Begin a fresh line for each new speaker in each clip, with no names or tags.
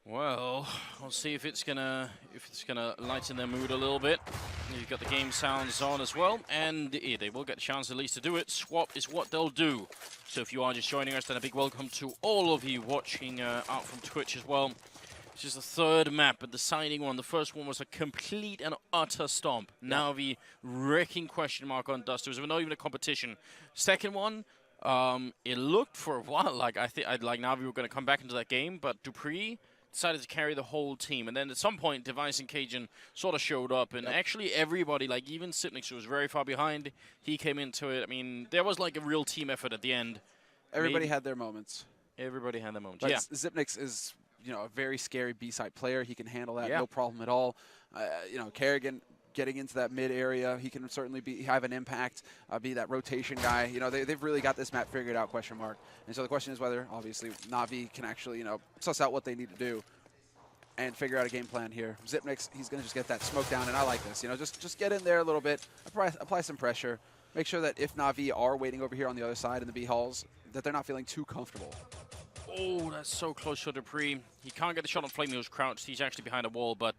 Well, we'll see if it's gonna lighten their mood a little bit. You've got the game sounds on as well, and yeah, they will get a chance at least to do it. Swap is what they'll do. So if you are just joining us, then a big welcome to all of you watching out from Twitch as well. This is the third map, but the deciding one. The first one was a complete and utter stomp. Na'Vi wrecking question mark on Dust. It was not even a competition. Second one, it looked for a while like like Na'Vi were going to come back into that game, but dupreeh decided to carry the whole team. And then at some point, Device and Cajun sort of showed up. And actually everybody, like even Sipnix, who was very far behind, he came into it. I mean, there was like a real team effort at the end.
Everybody had their moments.
Everybody had their moments,
but
yeah.
Sipnix is, you know, a very scary B-side player. He can handle that, no problem at all. You know, Kerrigan getting into that mid area, he can certainly have an impact, be that rotation guy. You know, they've really got this map figured out, question mark. And so the question is whether, obviously, Na'Vi can actually, you know, suss out what they need to do and figure out a game plan here. Zipnix, he's going to just get that smoke down, and I like this. You know, just get in there a little bit, apply some pressure, make sure that if Na'Vi are waiting over here on the other side in the B halls, that they're not feeling too comfortable.
Oh, that's so close for dupreeh. He can't get the shot on Flame. He was crouched. He's actually behind a wall, but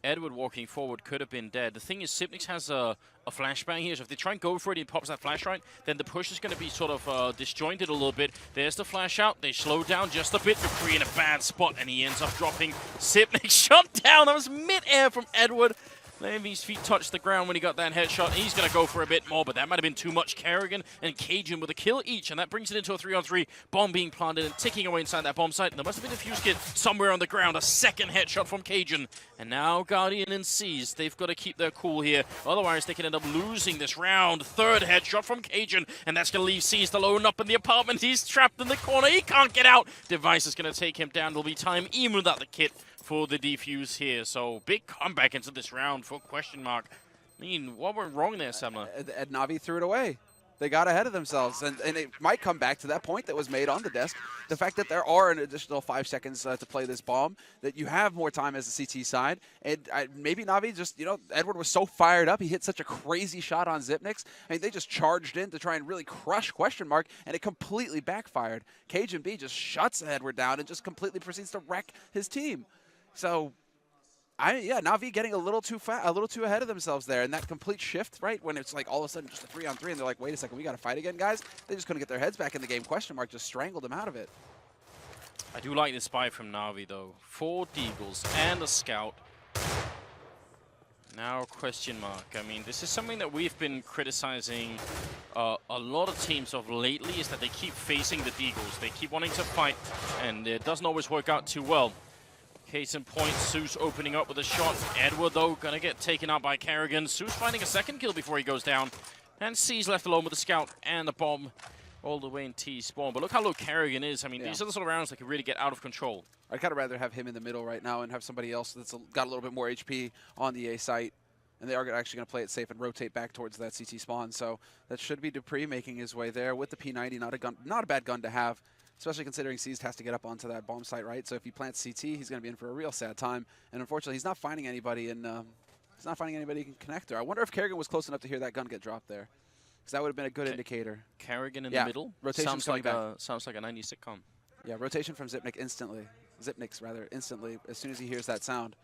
Edward walking forward could have been dead. The thing is, Sipnix has a flashbang here, so if they try and go for it and he pops that flash right, then the push is going to be sort of disjointed a little bit. There's the flash out. They slow down just a bit. dupreeh in a bad spot, and he ends up dropping. Sipnix shot down. That was mid-air from Edward. His feet touched the ground when he got that headshot. He's going to go for a bit more, but that might have been too much. Kerrigan and Cajun with a kill each, and that brings it into a 3-on-3. Bomb being planted and ticking away inside that bomb site. And there must have been a fuse kit somewhere on the ground. A second headshot from Cajun. And now Guardian and Seas, they've got to keep their cool here. Otherwise, they can end up losing this round. Third headshot from Cajun, and that's going to leave Seas alone up in the apartment. He's trapped in the corner. He can't get out. Device is going to take him down. There'll be time even without the kit for the defuse here. So big comeback into this round for question mark. I mean, what went wrong there, Semler?
And Na'Vi threw it away. They got ahead of themselves, and it might come back to that point that was made on the desk. The fact that there are an additional 5 seconds to play this bomb, that you have more time as the CT side, and maybe Na'Vi just, you know, Edward was so fired up, he hit such a crazy shot on Zipnix. I mean, they just charged in to try and really crush question mark, and it completely backfired. Cajun B just shuts Edward down and just completely proceeds to wreck his team. So, Na'Vi getting a little too ahead of themselves there, and that complete shift, right, when it's like all of a sudden just a 3-on-3, and they're like, wait a second, we got to fight again, guys. They just couldn't get their heads back in the game. Question mark just strangled them out of it.
I do like this buy from Na'Vi though. 4 deagles and a scout. Now question mark. I mean, this is something that we've been criticizing a lot of teams of lately, is that they keep facing the deagles. They keep wanting to fight, and it doesn't always work out too well. Case in point, Zeus opening up with a shot. Edward, though, going to get taken out by Kerrigan. Zeus finding a second kill before he goes down. And C's left alone with the scout and the bomb all the way in T spawn. But look how low Kerrigan is. I mean, these are the sort of rounds that can really get out of control.
I'd kind of rather have him in the middle right now and have somebody else that's got a little bit more HP on the A site. And they are actually going to play it safe and rotate back towards that CT spawn. So that should be dupreeh making his way there with the P90. Not a bad gun to have, especially considering Seized has to get up onto that bomb site, right? So if he plants CT, he's going to be in for a real sad time. And unfortunately, he's not finding anybody, and he's not finding anybody who can connect there. I wonder if Kerrigan was close enough to hear that gun get dropped there, because that would have been a good indicator.
Kerrigan in the middle.
Rotation
sounds like a 90s sitcom.
Yeah, rotation from Zipnix instantly. Zipnix rather instantly as soon as he hears that sound.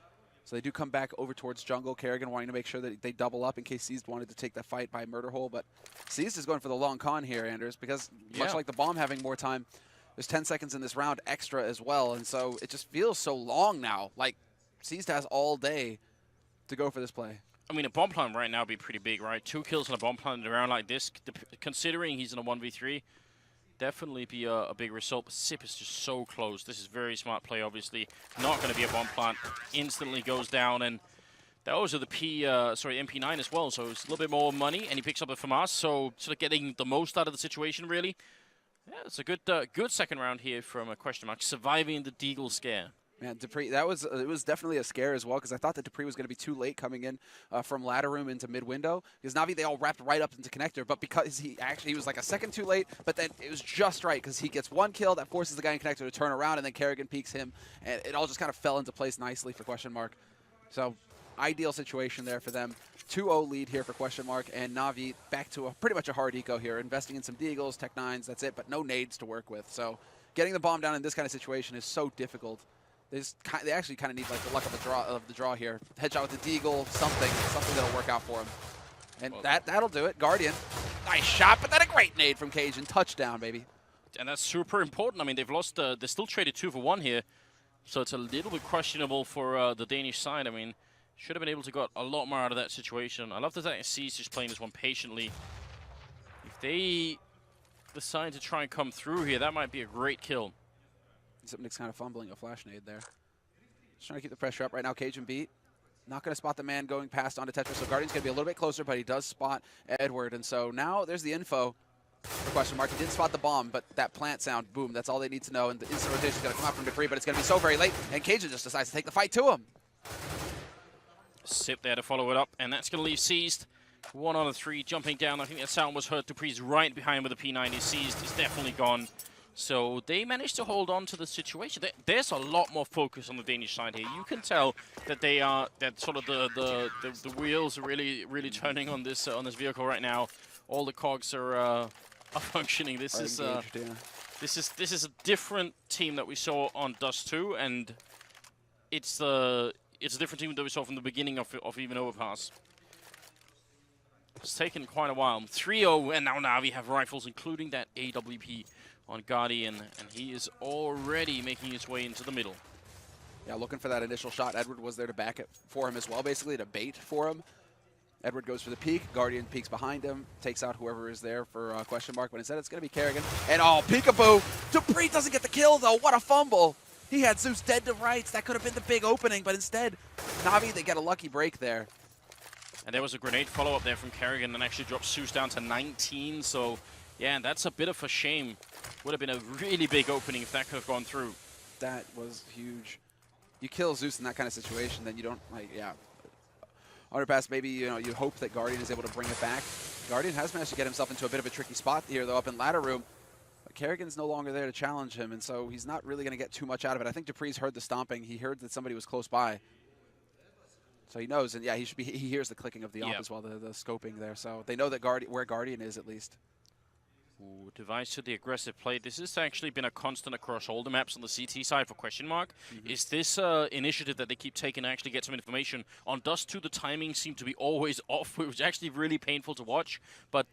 So they do come back over towards jungle. Kerrigan wanting to make sure that they double up in case Seized wanted to take that fight by murder hole. But Seized is going for the long con here, Anders, because much like the bomb having more time, there's 10 seconds in this round extra as well. And so it just feels so long now. Like, Seized has all day to go for this play.
I mean, a bomb plant right now would be pretty big, right? 2 kills on a bomb plant in a round like this, considering he's in a 1v3, definitely be a big result. But Sip is just so close. This is very smart play, obviously. Not going to be a bomb plant. Instantly goes down, and those are the MP9 as well. So it's a little bit more money, and he picks up a FAMAS. So sort of getting the most out of the situation, really. Yeah, it's a good second round here from a question mark, surviving the deagle scare.
Man, dupreeh, it was definitely a scare as well, because I thought that dupreeh was going to be too late coming in from ladder room into mid window, because Na'Vi, they all wrapped right up into connector, but because he was like a second too late, but then it was just right, because he gets 1 kill that forces the guy in connector to turn around, and then Kerrigan peeks him, and it all just kind of fell into place nicely for question mark. So ideal situation there for them. 2-0 lead here for Question Mark, and Na'Vi back to pretty much a hard eco here, investing in some Deagles, Tech 9s, that's it, but no nades to work with. So getting the bomb down in this kind of situation is so difficult. They actually kind of need like the luck of the draw here. Headshot with the Deagle, something that'll work out for him. And that'll do it. Guardian, nice shot, but then a great nade from Cajun. Touchdown, baby.
And that's super important. I mean, they've lost, they still traded 2 for 1 here. So it's a little bit questionable for the Danish side. I mean, should have been able to got a lot more out of that situation. I love that C's just playing this one patiently. If they decide to try and come through here, that might be a great kill.
Zipnik's kind of fumbling a flash nade there. Just trying to keep the pressure up right now. Cajun beat. Not going to spot the man going past onto Tetris. So Guardian's going to be a little bit closer, but he does spot Edward. And so now there's the info for Question Mark. He didn't spot the bomb, but that plant sound, boom, that's all they need to know. And the instant rotation is going to come out from Dupree, but it's going to be so very late. And Cajun just decides to take the fight to him.
Sip there to follow it up, and that's going to leave Seized. 1 out of 3, jumping down. I think that sound was hurt. Dupree's right behind with the P90. Seized is definitely gone. So they managed to hold on to the situation. There's a lot more focus on the Danish side here. You can tell that they are, that sort of the wheels are really turning on this vehicle right now. All the cogs are functioning. This is a different team that we saw on Dust 2, and it's a different team that we saw from the beginning of even Overpass. It's taken quite a while. 3-0, and now Na'Vi have rifles, including that AWP on Guardian, and he is already making his way into the middle.
Yeah, looking for that initial shot. Edward was there to back it for him as well, basically to bait for him. Edward goes for the peek. Guardian peeks behind him, takes out whoever is there for Question Mark, but instead it's going to be Kerrigan. And oh, peekaboo! Dupree doesn't get the kill, though. What a fumble! He had Zeus dead to rights. That could have been the big opening, but instead, Na'Vi, they get a lucky break there.
And there was a grenade follow-up there from Kerrigan and actually dropped Zeus down to 19, so yeah, that's a bit of a shame. Would have been a really big opening if that could have gone through.
That was huge. You kill Zeus in that kind of situation, then you don't, like, yeah. Underpass, maybe, you know, you hope that Guardian is able to bring it back. Guardian has managed to get himself into a bit of a tricky spot here, though, up in ladder room. But Kerrigan's no longer there to challenge him, and so he's not really going to get too much out of it. I think Dupree's heard the stomping. He heard that somebody was close by. So he knows, and yeah, he hears the clicking of the op as well, the scoping there. So they know that where Guardian is, at least.
Ooh, Device to the aggressive play. This has actually been a constant across all the maps on the CT side for Question Mark. Is this initiative that they keep taking to actually get some information? On Dust 2, the timing seemed to be always off, which was actually really painful to watch. But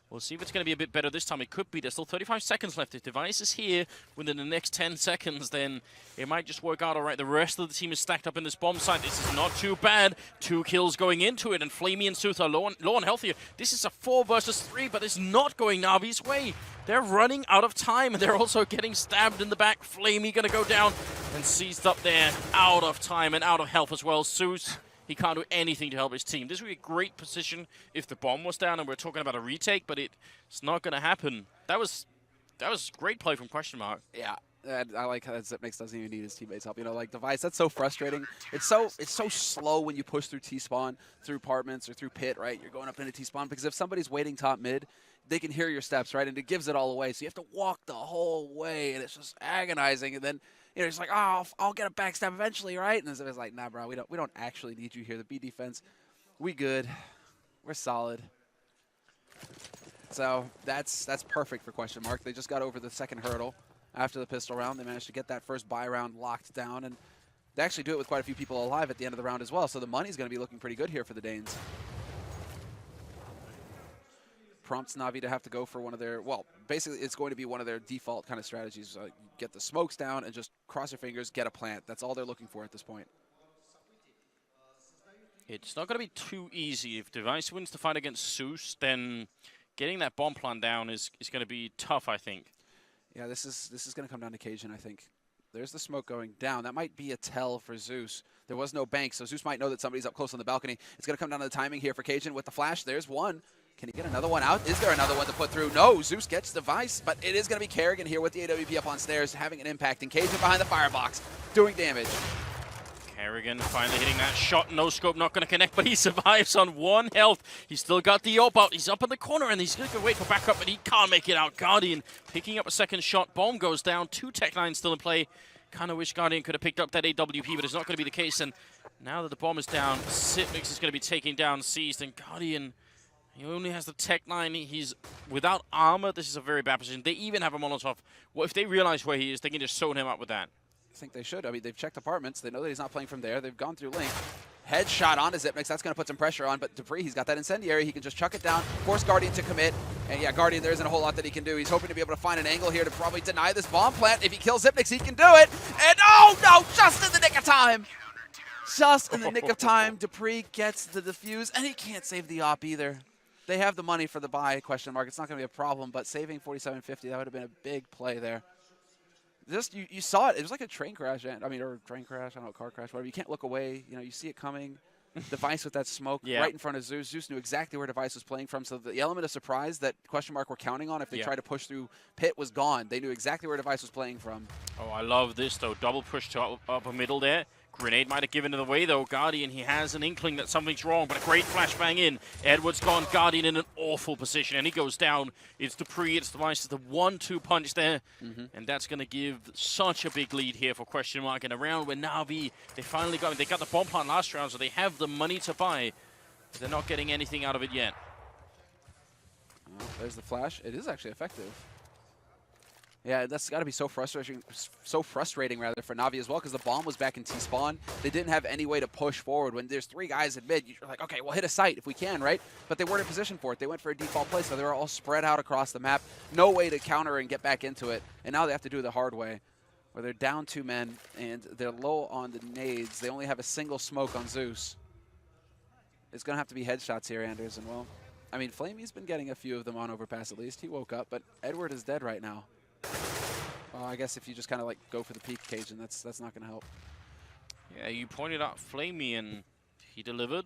we'll see if it's going to be a bit better this time. It could be. There's still 35 seconds left. If Device is here within the next 10 seconds, then it might just work out all right. The rest of the team is stacked up in this bomb site. This is not too bad. 2 kills going into it, and Flamey and Sooth are low and healthier. This is a 4 versus 3, but it's not going Na'Vi's way. They're running out of time, and they're also getting stabbed in the back. Flamey going to go down, and Seized up there, out of time and out of health as well. Sooth, he can't do anything to help his team. This would be a great position if the bomb was down and we're talking about a retake, but it's not going to happen. That was great play from Question Mark.
Yeah, I like how Zipnix doesn't even need his teammates' help. You know, like Device, that's so frustrating. It's so slow when you push through T-spawn, through apartments or through pit, right? You're going up into T-spawn because if somebody's waiting top mid, they can hear your steps, right? And it gives it all away. So you have to walk the whole way, and it's just agonizing. And then you know, it's like, oh, I'll get a backstab eventually, right? And it's like, nah, bro, we don't actually need you here. The B defense, we good. We're solid. So that's perfect for Question Mark. They just got over the second hurdle after the pistol round. They managed to get that first buy round locked down, and they actually do it with quite a few people alive at the end of the round as well. So the money's going to be looking pretty good here for the Danes. Prompts Na'Vi to have to go for one of their, well, basically it's going to be one of their default kind of strategies. Get the smokes down and just cross your fingers, get a plant. That's all they're looking for at this point.
It's not going to be too easy. If Device wins the fight against Zeus, then getting that bomb plant down is going to be tough, I think.
Yeah, this is going to come down to Cajun, I think. There's the smoke going down. That might be a tell for Zeus. There was no bank, so Zeus might know that somebody's up close on the balcony. It's going to come down to the timing here for Cajun with the flash. There's one. Can he get another one out? Is there another one to put through? No, Zeus gets Device, but it is going to be Kerrigan here with the AWP up on stairs, having an impact. And Cajun behind the firebox, doing damage.
Kerrigan finally hitting that shot. No scope, not going to connect, but he survives on 1 health. He's still got the AWP out. He's up in the corner, and he's going to wait for backup, but he can't make it out. Guardian picking up a second shot. Bomb goes down. 2 Tech 9s still in play. Kind of wish Guardian could have picked up that AWP, but it's not going to be the case. And Now that the bomb is down, Sipmix is going to be taking down Seized, and Guardian, he only has the Tech 9. He's without armor. This is a very bad position. They even have a Molotov. Well, if they realize where he is, they can just zone him up with that.
I think they should. I mean, they've checked apartments. They know that he's not playing from there. They've gone through Link. Headshot onto Zipmix. That's going to put some pressure on, but dupreeh, he's got that incendiary. He can just chuck it down, force Guardian to commit. And yeah, Guardian, there isn't a whole lot that he can do. He's hoping to be able to find an angle here to probably deny this bomb plant. If he kills Zipmix, he can do it. And oh no, just in the nick of time. Just in the nick of time, dupreeh gets the defuse, and he can't save the op either. They have the money for the buy, question mark. It's not going to be a problem, but saving 47.50, that would have been a big play there. Just, you saw it. It was like a train crash. I mean, or train crash, I don't know, car crash, whatever. You can't look away. You know, you see it coming. Device with that smoke right in front of Zeus. Zeus knew exactly where Device was playing from, so the element of surprise that question mark were counting on if they tried to push through pit was gone. They knew exactly where Device was playing from. Oh,
I love this, though. Double push to upper middle there. Grenade might have given it away, though. Guardian, he has an inkling that something's wrong, but a great flashbang in. Edward's gone. Guardian in an awful position, and he goes down. It's dupreeh, it's Device, the 1-2 punch there, and that's going to give such a big lead here for question mark. In a round where Na'Vi, they finally got it. They got the bomb plant last round, so they have the money to buy. But they're not getting anything out of it yet.
Oh, there's the flash. It is actually effective. Yeah, that's got to be so frustrating rather for Na'Vi as well, because the bomb was back in T-spawn. They didn't have any way to push forward. When there's 3 guys in mid, you're like, okay, we'll hit a site if we can, right? But they weren't in position for it. They went for a default play, so they were all spread out across the map. No way to counter and get back into it. And now they have to do it the hard way, where they're down 2 men, and they're low on the nades. They only have a single smoke on Zeus. It's going to have to be headshots here, Anders. And, well, I mean, Flamey's been getting a few of them on overpass at least. He woke up, but Edward is dead right now. I guess if you just kind of like go for the peak cage, and that's not going to help.
Yeah, you pointed out Flamey, and he delivered.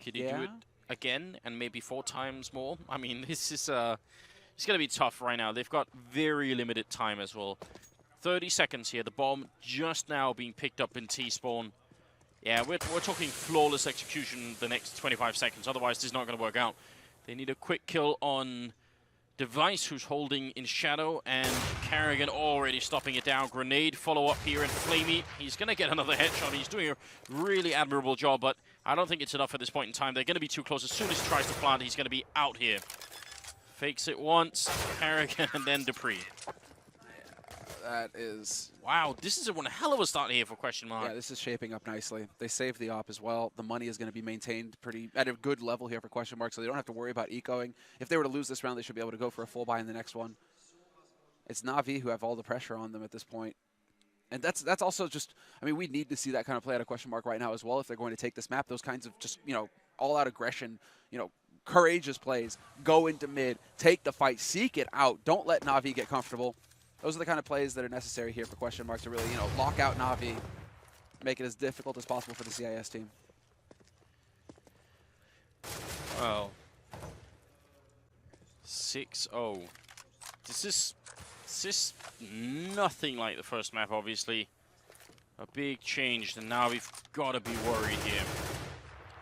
Could he do it again, and maybe 4 times more? I mean, this is it's going to be tough right now. They've got very limited time as well. 30 seconds here. The bomb just now being picked up in T-spawn. Yeah, we're talking flawless execution the next 25 seconds. Otherwise, this is not going to work out. They need a quick kill on Device, who's holding in shadow, and Carrigan already stopping it down. Grenade follow-up here, and Flamey, he's going to get another headshot. He's doing a really admirable job, but I don't think it's enough at this point in time. They're going to be too close. As soon as he tries to plant, he's going to be out here. Fakes it once, Carrigan, and then dupreeh.
That is...
Wow, this is one hell of a start here for question mark.
Yeah, this is shaping up nicely. They saved the op as well. The money is going to be maintained at a good level here for question mark, so they don't have to worry about ecoing. If they were to lose this round, they should be able to go for a full buy in the next one. It's Na'Vi who have all the pressure on them at this point. And that's also just, I mean, we need to see that kind of play out of question mark right now as well if they're going to take this map. Those kinds of just, you know, all-out aggression, you know, courageous plays, go into mid, take the fight, seek it out. Don't let Na'Vi get comfortable. Those are the kind of plays that are necessary here for question mark to really, you know, lock out Na'Vi, make it as difficult as possible for the CIS team.
Well, 6-0. This is nothing like the first map, obviously. A big change, and now we've got to be worried here.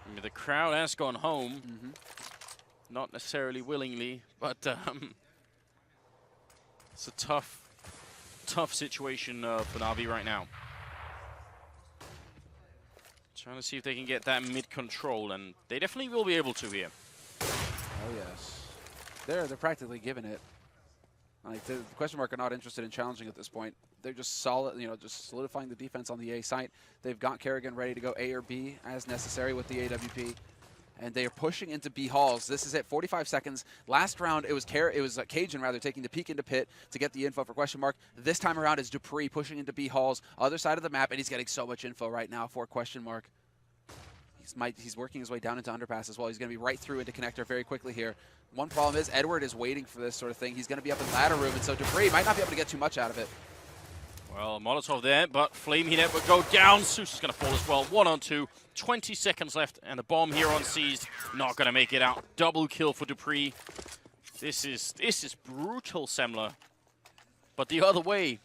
I mean, the crowd has gone home, not necessarily willingly, but it's a tough situation for Na'Vi right now. Trying to see if they can get that mid control, and they definitely will be able to here.
Oh yes, they're practically giving it. Like the question mark are not interested in challenging at this point. They're just solid, you know, just solidifying the defense on the A site. They've got Kerrigan ready to go A or B as necessary with the AWP. And they are pushing into B halls. This is it, 45 seconds. Last round, it was Cajun rather taking the peek into pit to get the info for question mark. This time around is dupreeh pushing into B halls, other side of the map, and he's getting so much info right now for question mark. He's working his way down into underpass as well. He's going to be right through into connector very quickly here. One problem is Edward is waiting for this sort of thing. He's going to be up in ladder room, and so dupreeh might not be able to get too much out of it.
Well, Molotov there, but Flamey Network go down. Zeus is going to fall as well. 1-on-2, 20 seconds left, and the bomb here on Seized. Not going to make it out. Double kill for dupreeh. This is brutal, Semler. But the other way.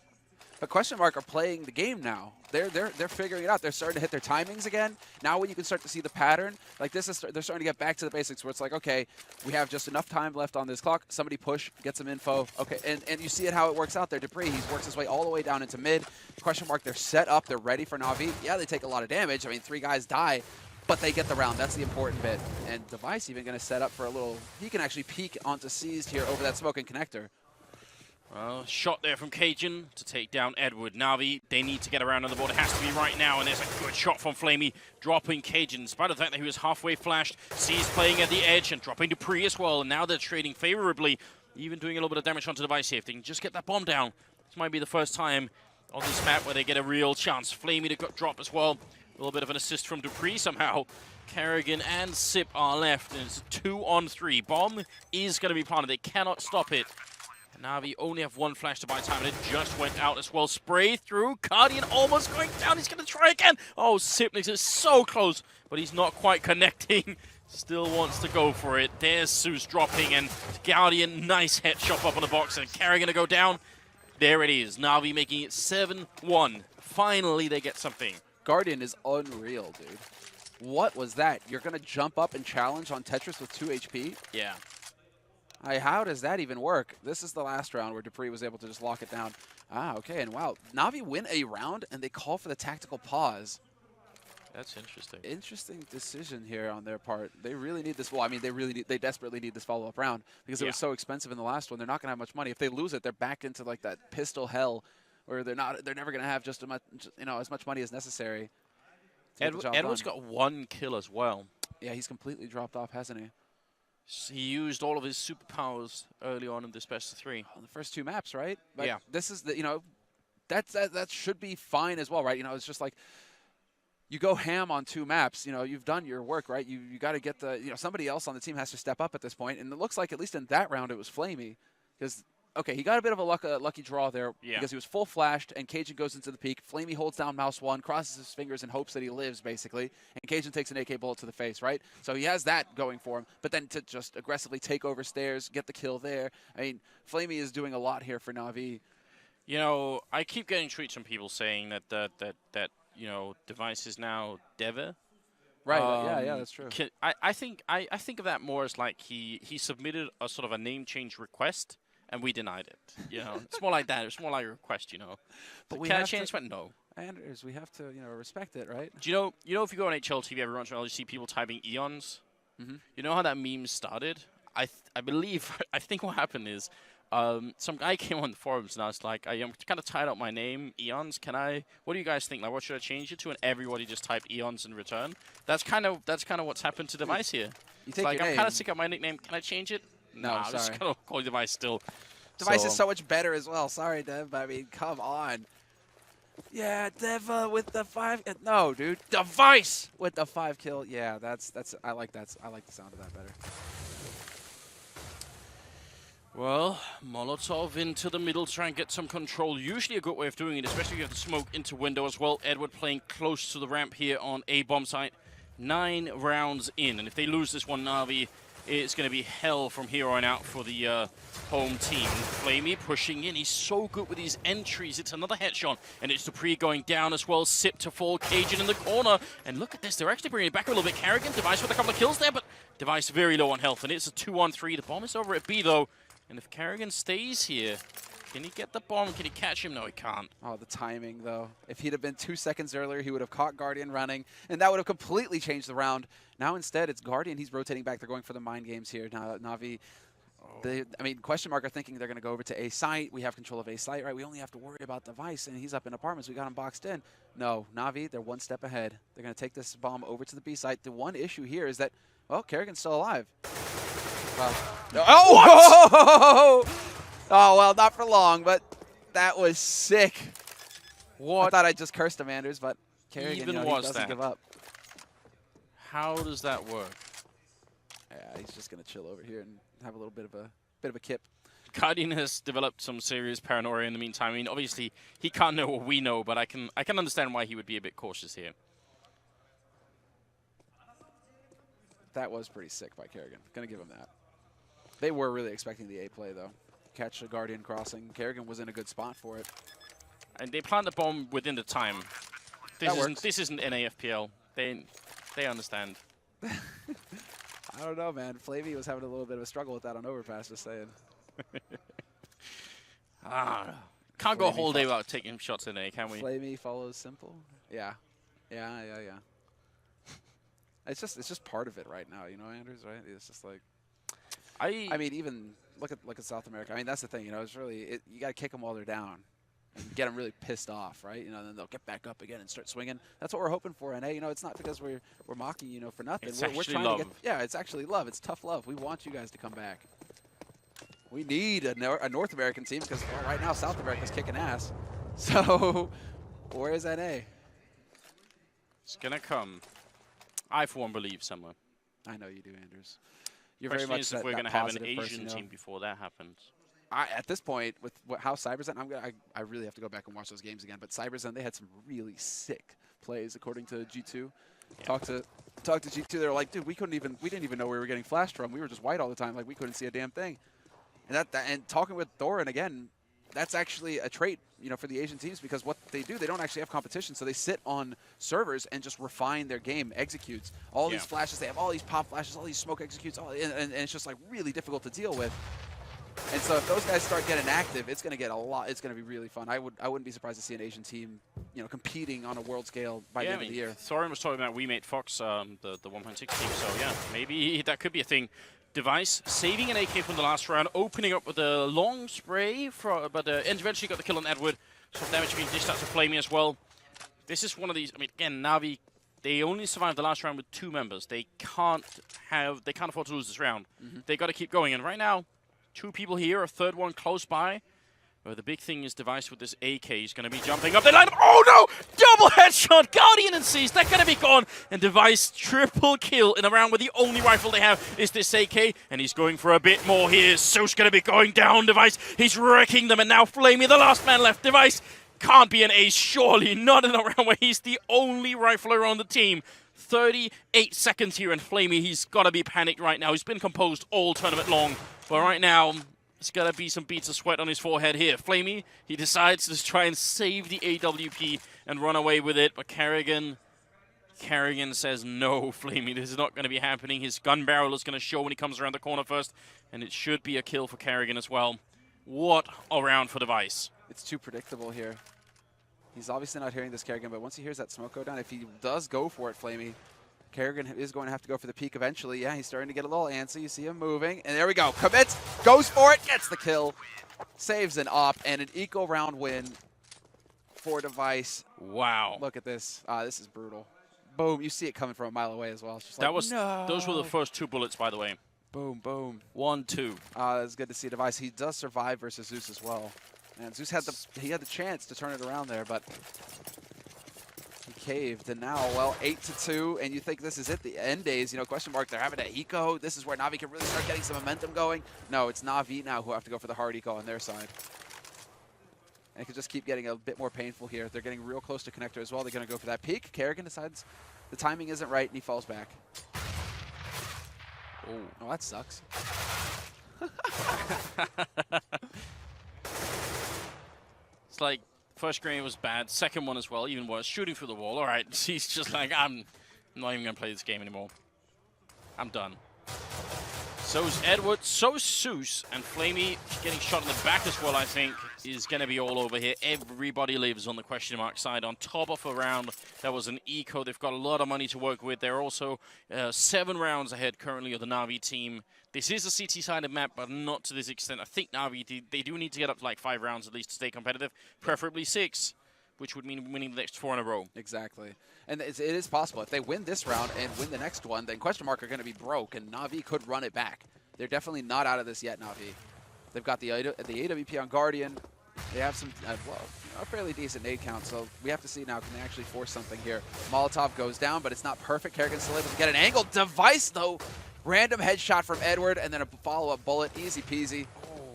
But Question Mark are playing the game now. They're figuring it out. They're starting to hit their timings again. Now when you can start to see the pattern, like this is they're starting to get back to the basics where it's like, okay, we have just enough time left on this clock. Somebody push, get some info. Okay, and you see it how it works out there. Dupree, he works his way all the way down into mid. Question Mark, they're set up. They're ready for Na'Vi. Yeah, they take a lot of damage. I mean, 3 guys die, but they get the round. That's the important bit. And Device even going to set up for a little. He can actually peek onto Seized here over that smoking connector.
Well, shot there from Cajun to take down Edward. Na'Vi, they need to get around on the board. It has to be right now, and there's a good shot from Flamey, dropping Cajun. In spite of the fact that he was halfway flashed, C's playing at the edge and dropping Dupree as well, and now they're trading favorably, even doing a little bit of damage onto Device here. If they can just get that bomb down, this might be the first time on this map where they get a real chance. Flamey to drop as well. A little bit of an assist from Dupree somehow. Kerrigan and Sip are left, and it's 2-on-3. Bomb is going to be planted. They cannot stop it. Na'Vi only have 1 flash to buy time, and it just went out as well. Spray through. Guardian almost going down. He's going to try again. Oh, Sipnix is so close, but he's not quite connecting. Still wants to go for it. There's Zeus dropping, and Guardian, nice headshot up on the box, and Kerrigan to go down. There it is. Na'Vi making it 7-1. Finally, they get something.
Guardian is unreal, dude. What was that? You're going to jump up and challenge on Tetris with 2 HP?
Yeah.
How does that even work? This is the last round where Dupree was able to just lock it down. Ah, okay, and wow. Na'Vi win a round, and they call for the tactical pause.
That's interesting.
Interesting decision here on their part. They really need this. Well, I mean, they desperately need this follow-up round because it was so expensive in the last one. They're not going to have much money. If they lose it, they're back into like that pistol hell where they're never going to have just as much money as necessary.
Edward's got 1 kill as well.
Yeah, he's completely dropped off, hasn't he?
He used all of his superpowers early on in this best of 3.
On the first 2 maps, right? But
yeah.
This is the that should be fine as well, right? It's just like you go ham on 2 maps. You've done your work, right? You got to get somebody else on the team has to step up at this point, and it looks like at least in that round it was Flamey because. Okay, he got a bit of a lucky draw there because he was full flashed, and Cajun goes into the peak. Flamey holds down mouse 1, crosses his fingers and hopes that he lives, basically. And Cajun takes an AK bullet to the face, right? So he has that going for him. But then to just aggressively take over stairs, get the kill there. I mean, Flamey is doing a lot here for Na'Vi.
I keep getting tweets from people saying that Device is now Deva.
Right. Yeah, that's true.
I think of that more as like he submitted a sort of a name change request. And we denied it. It's more like that. It's more like a request. But we have chance went no.
Anders, we have to respect it, right?
Do you know if you go on HLTV every once in a while, you see people typing eons.
Mm-hmm.
You know how that meme started? I think what happened is some guy came on the forums and I was like, I'm kind of tired out my name, eons. What do you guys think? Like, what should I change it to? And everybody just typed eons in return. That's kind of what's happened to Device here.
It's like
I'm kind of sick of my nickname. Can I change it?
No,
I'm just going to call you Device still.
Device is so much better as well. Sorry, Dev. I mean, come on. Yeah, Deva with the 5. No, dude. Device with the 5 kill. Yeah, that's. I like that. I like the sound of that better.
Well, Molotov into the middle to try and get some control. Usually a good way of doing it, especially if you have the smoke into window as well. Edward playing close to the ramp here on A bomb site. 9 rounds in, and if they lose this one, Na'Vi, it's going to be hell from here on out for the home team. Flamey pushing in. He's so good with these entries. It's another headshot, and it's Dupree going down as well. Sip to fall. Cajun in the corner. And look at this. They're actually bringing it back a little bit. Kerrigan, Device with a couple of kills there, but Device very low on health, and it's a 2-on-3. The bomb is over at B, though. And if Kerrigan stays here, can he get the bomb? Can he catch him? No, he can't.
Oh, the timing, though. If he'd have been 2 seconds earlier, he would have caught Guardian running, and that would have completely changed the round. Now, instead, it's Guardian. He's rotating back. They're going for the mind games here. Now, Na'Vi, Question Mark are thinking they're going to go over to A site. We have control of A site, right? We only have to worry about Device, and he's up in apartments. We got him boxed in. No, Na'Vi, they're 1 step ahead. They're going to take this bomb over to the B site. The one issue here is that, well, Kerrigan's still alive. Oh, well, not for long, but that was sick. What? I thought I just cursed him, Anders, but Kerrigan, he doesn't give up.
How does that work?
Yeah, he's just gonna chill over here and have a little bit of a kip.
Guardian has developed some serious paranoia in the meantime. I mean, obviously he can't know what we know, but I can understand why he would be a bit cautious here.
That was pretty sick by Kerrigan. Gonna give him that. They were really expecting the A play though. Catch a Guardian crossing. Kerrigan was in a good spot for it.
And they plant the bomb within the time. This isn't NAFPL. They understand.
I don't know, man. Flavey was having a little bit of a struggle with that on overpass, just saying.
Can't go a whole day without taking shots in A, can we?
Flavey follows simple. Yeah. It's just part of it right now, you know, Andrews, right? It's just like I mean, even look at South America. I mean, that's the thing, you know, it's really you got to kick them while they're down. And get them really pissed off, right? You know, then they'll get back up again and start swinging. That's what we're hoping for. And hey, you know, it's not because we're mocking, you know, for nothing. We're trying
love.
to get, yeah, it's actually love. It's tough love. We want you guys to come back. We need a North American team because right now South America's kicking ass. So where is NA?
It's gonna come. I for one believe somewhere.
I know you do, Andrews. You're
Question
very much
is if we're gonna have an Asian team before that happens.
At this point, with how CyberZen, I really have to go back and watch those games again. But CyberZen, they had some really sick plays, according to G2. Yeah. Talk to G2. They were like, dude, we didn't even know we were getting flashed from. We were just white all the time, like we couldn't see a damn thing. And talking with Thorin again, that's actually a trait, you know, for the Asian teams because what they do, they don't actually have competition, so they sit on servers and just refine their game, executes all these flashes. They have all these pop flashes, all these smoke executes, and it's just like really difficult to deal with. And so if those guys start getting active, it's going to get a lot. It's going to be really fun. I wouldn't be surprised to see an Asian team, you know, competing on a world scale by the end of the year.
Thorin was talking about We Made Fox, the 1.6 team. So yeah, maybe that could be a thing. Device saving an AK from the last round, opening up with a long spray, but eventually got the kill on Edward. Some damage being dished out to Flamey as well. This is one of these. I mean, again, Na'Vi. They only survived the last round with 2 members. They can't afford to lose this round. They got to keep going. And right now, 2 people here, a third one close by. But the big thing is Device with this AK. He's going to be jumping up. They line up. Oh no! Double headshot. Guardian and Seized. They're going to be gone. And Device triple kill in a round where the only rifle they have is this AK. And he's going for a bit more here. So's going to be going down. Device. He's wrecking them. And now Flamey, the last man left. Device can't be an ace. Surely not in a round where he's the only rifler on the team. 38 seconds here, and Flamey, he's got to be panicked right now. He's been composed all tournament long, but right now, there's got to be some beads of sweat on his forehead here. Flamey, he decides to try and save the AWP and run away with it, but Carrigan says, no, Flamey, this is not going to be happening. His gun barrel is going to show when he comes around the corner first, and it should be a kill for Carrigan as well. What a round for Device.
It's too predictable here. He's obviously not hearing this Kerrigan, but once he hears that smoke go down, if he does go for it, Flamey, Kerrigan is going to have to go for the peak eventually. Yeah, he's starting to get a little antsy. You see him moving, and there we go. Commits, goes for it, gets the kill, saves an op, and an eco round win for Device.
Wow.
Look at this. This is brutal. Boom, you see it coming from a mile away as well. It's just
that
like,
was
no.
Those were the first 2 bullets, by the way.
Boom, boom.
1, 2.
It's good to see Device. He does survive versus Zeus as well. And Zeus had the chance to turn it around there, but he caved. And now, well, 8-2, and you think this is it, the end days, you know, question mark, they're having an eco. This is where Na'Vi can really start getting some momentum going. No, it's Na'Vi now who have to go for the hard eco on their side. And it could just keep getting a bit more painful here. They're getting real close to connector as well. They're going to go for that peak. Kerrigan decides the timing isn't right, and he falls back. Oh, that sucks.
It's like, first grenade was bad, second one as well, even worse, shooting through the wall. All right, he's just like, I'm not even going to play this game anymore. I'm done. So's Edward, so's Zeus, and Flamey getting shot in the back as well, I think, is going to be all over here. Everybody lives on the question mark side. On top of a round, that was an eco. They've got a lot of money to work with. They're also 7 rounds ahead currently of the Na'Vi team. This is a CT-sided map, but not to this extent. I think Na'Vi, they do need to get up to like 5 rounds at least to stay competitive, preferably 6, which would mean winning the next 4 in a row.
Exactly. And it is possible. If they win this round and win the next one, then question mark are going to be broke, and Na'Vi could run it back. They're definitely not out of this yet, Na'Vi. They've got the AWP on Guardian. They have some, well, a fairly decent nade count, so we have to see now, can they actually force something here? Molotov goes down, but it's not perfect. Kerrigan's still able to get an angle. Device, though, random headshot from Edward, and then a follow-up bullet, easy peasy.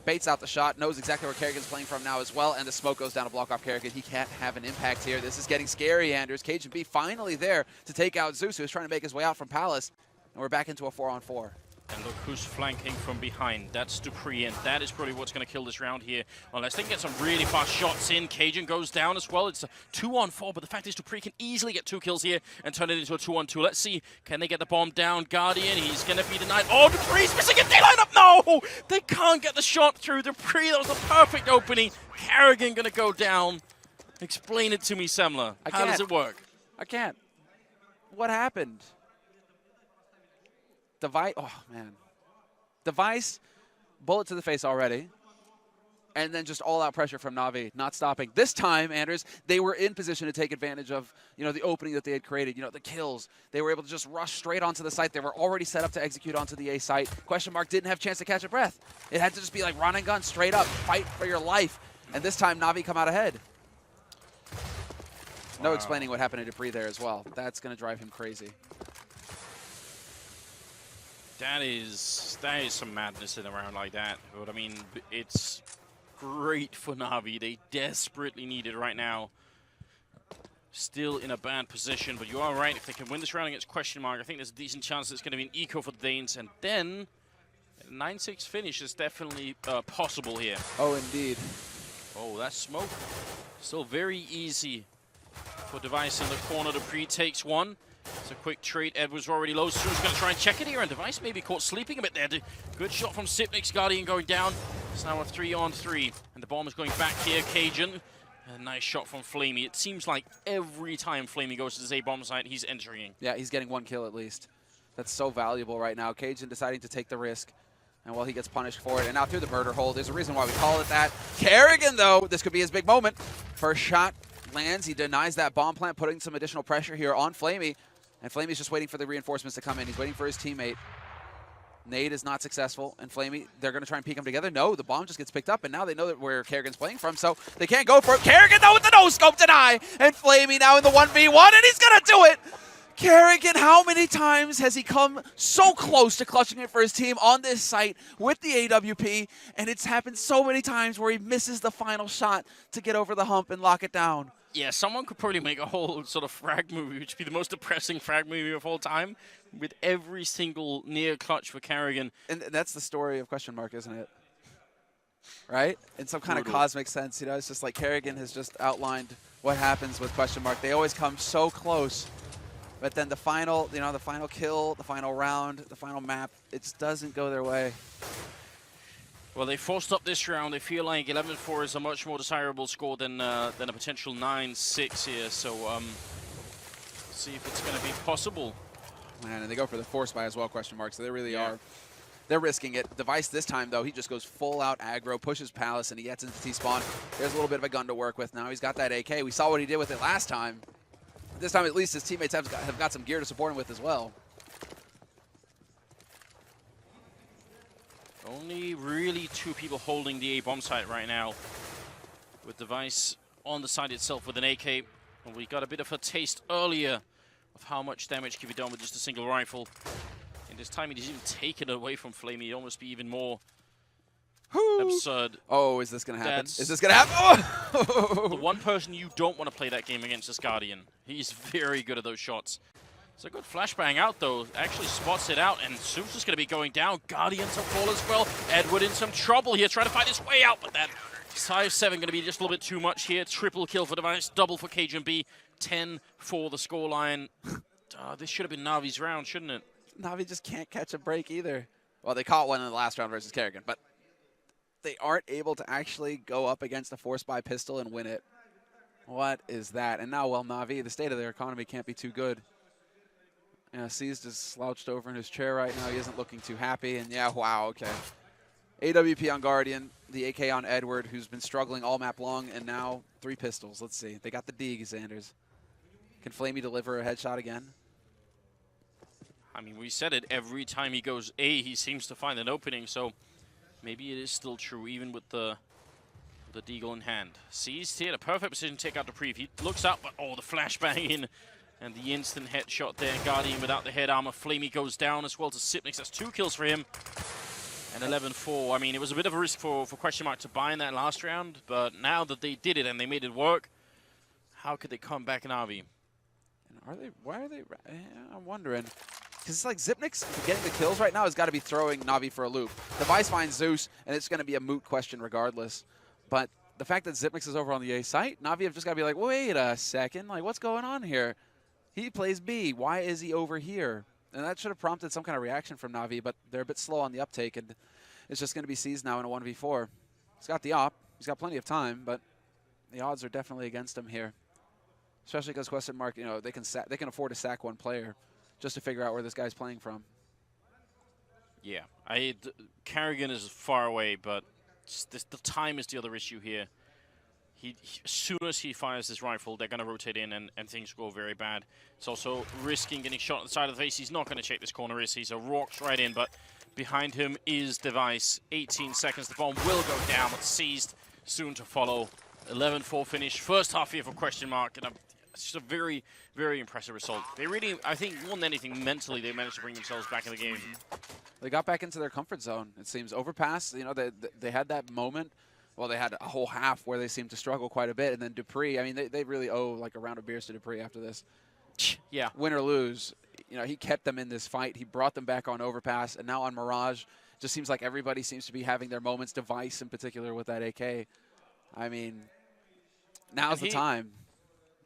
Baits out the shot, knows exactly where Kerrigan's playing from now as well, and the smoke goes down to block off Kerrigan. He can't have an impact here. This is getting scary, Anders. Cage and B finally there to take out Zeus, who is trying to make his way out from Palace, and we're back into a 4-on-4.
And look who's flanking from behind. That's Dupree, and that is probably what's going to kill this round here. Unless they can get some really fast shots in. Cajun goes down as well. It's a 2-on-4, but the fact is Dupree can easily get 2 kills here and turn it into a 2-on-2. Let's see, can they get the bomb down? Guardian, he's going to be denied. Oh, Dupree's missing a D-line up. No! They can't get the shot through. Dupree, that was the perfect opening. Kerrigan going to go down. Explain it to me, Semler. How does it work?
I can't. What happened? Device, oh man. Device, bullet to the face already. And then just all-out pressure from Na'Vi, not stopping. This time, Anders, they were in position to take advantage of, the opening that they had created, the kills. They were able to just rush straight onto the site. They were already set up to execute onto the A site. Question mark didn't have a chance to catch a breath. It had to just be like run and gun, straight up, fight for your life. And this time, Na'Vi come out ahead. No explaining what happened to Dupree there as well. That's going to drive him crazy.
That is some madness in a round like that. But I mean, it's great for Na'Vi. They desperately need it right now. Still in a bad position, but you are right. If they can win this round against Question Mark, I think there's a decent chance it's going to be an eco for the Danes. And then a 9-6 finish is definitely possible here.
Oh, indeed.
Oh, that smoke. Still very easy for Device in the corner. Dupree takes one. It's a quick trade. Edwards already low. Sue's going to try and check it here, and Device maybe caught sleeping a bit there. Good shot from Sipnik's. Guardian going down. It's now a 3-on-3, and the bomb is going back here. Cajun. A nice shot from Flamey. It seems like every time Flamey goes to the A-bomb site, he's entering.
Yeah, he's getting 1 kill at least. That's so valuable right now. Cajun deciding to take the risk. And well, he gets punished for it. And now through the murder hole, there's a reason why we call it that. Kerrigan, though, this could be his big moment. First shot lands. He denies that bomb plant, putting some additional pressure here on Flamey. And Flamey's just waiting for the reinforcements to come in. He's waiting for his teammate. Nade is not successful. And Flamey, they're going to try and peek them together. No, the bomb just gets picked up. And now they know that where Kerrigan's playing from, so they can't go for it. Kerrigan, though, with the no-scope deny. And Flamey now in the 1v1, and he's going to do it. Kerrigan, how many times has he come so close to clutching it for his team on this site with the AWP? And it's happened so many times where he misses the final shot to get over the hump and lock it down.
Yeah, someone could probably make a whole sort of frag movie, which would be the most depressing frag movie of all time, with every single near clutch for Kerrigan.
And that's the story of Question Mark, isn't it? Right? In some kind of cosmic sense, it's just like Kerrigan has just outlined what happens with Question Mark. They always come so close, but then the final, the final kill, the final round, the final map, it just doesn't go their way.
Well, they forced up this round. They feel like 11-4 is a much more desirable score than a potential 9-6 here. So, see if it's going to be possible.
Man, and they go for the force buy as well, Question Mark. So they really are. They're risking it. Device this time, though, he just goes full out aggro, pushes Palace, and he gets into T-spawn. There's a little bit of a gun to work with now. He's got that AK. We saw what he did with it last time. This time, at least, his teammates have got some gear to support him with as well.
Only really 2 people holding the A-bomb site right now, with Device on the site itself with an AK. And we got a bit of a taste earlier of how much damage can be done with just a single rifle. And this time it is even taken away from Flamey. It almost be even more absurd.
Oh, is this going to happen? Is this going to happen? Oh!
The one person you don't want to play that game against is Guardian. He's very good at those shots. It's a good flashbang out, though. Actually spots it out, and Soon's just going to be going down. Guardian to fall as well. Edward in some trouble here, trying to fight his way out, but that 5-7 going to be just a little bit too much here. Triple kill for Device, double for Cajun B, 10 for the scoreline. This should have been Na'Vi's round, shouldn't it?
Na'Vi just can't catch a break either. Well, they caught one in the last round versus Kerrigan, but they aren't able to actually go up against a force buy pistol and win it. What is that? And now, well, Na'Vi, the state of their economy can't be too good. Yeah, C's just slouched over in his chair right now. He isn't looking too happy. And yeah, wow, okay. AWP on Guardian, the AK on Edward, who's been struggling all map long, and now 3 pistols. Let's see. They got the D, Xanders. Can Flamey deliver a headshot again?
I mean, we said it. Every time he goes A, he seems to find an opening. So maybe it is still true, even with the deagle in hand. C's here, the perfect position to take out Dupree. He looks up, but oh, the flashbang in. And the instant headshot there. Guardian without the head armor. Flamey goes down as well to Sipnik. That's 2 kills for him. And 11-4. I mean, it was a bit of a risk for Question Mark to buy in that last round. But now that they did it and they made it work, how could they come back in Na'Vi?
Are they? Why are they? I'm wondering. because it's like Zipnik's getting the kills right now has got to be throwing Na'Vi for a loop. Device finds Zeus, and it's going to be a moot question regardless. But the fact that Zipnix is over on the A site, Na'Vi have just got to be like, wait a second, like what's going on here? He plays B. Why is he over here? And that should have prompted some kind of reaction from Na'Vi, but they're a bit slow on the uptake, and it's just going to be seized now in a 1v4. He's got the op. He's got plenty of time, but the odds are definitely against him here. Especially because question mark, you know, they can afford to sack one player just to figure out where this guy's playing from.
Yeah, Carrigan is far away, but the time is the other issue here. As soon as he fires his rifle, they're going to rotate in, and things go very bad. It's also risking getting shot on the side of the face. He's not going to check this corner, is he? So rocks right in, but behind him is Device. 18 seconds, the bomb will go down, but seized soon to follow. 11-4 finish, first half here for question mark, and it's just a very, very impressive result. They really, I think, more than anything, mentally, they managed to bring themselves back in the game.
They got back into their comfort zone, it seems. Overpass, you know, they had that moment. Well, they had a whole half where they seemed to struggle quite a bit, and then Dupree, I mean, they really owe like a round of beers to Dupree after this.
Yeah.
Win or lose, you know, he kept them in this fight. He brought them back on Overpass, and now on Mirage. Just seems like everybody seems to be having their moments. Device in particular with that AK. I mean, now's the time.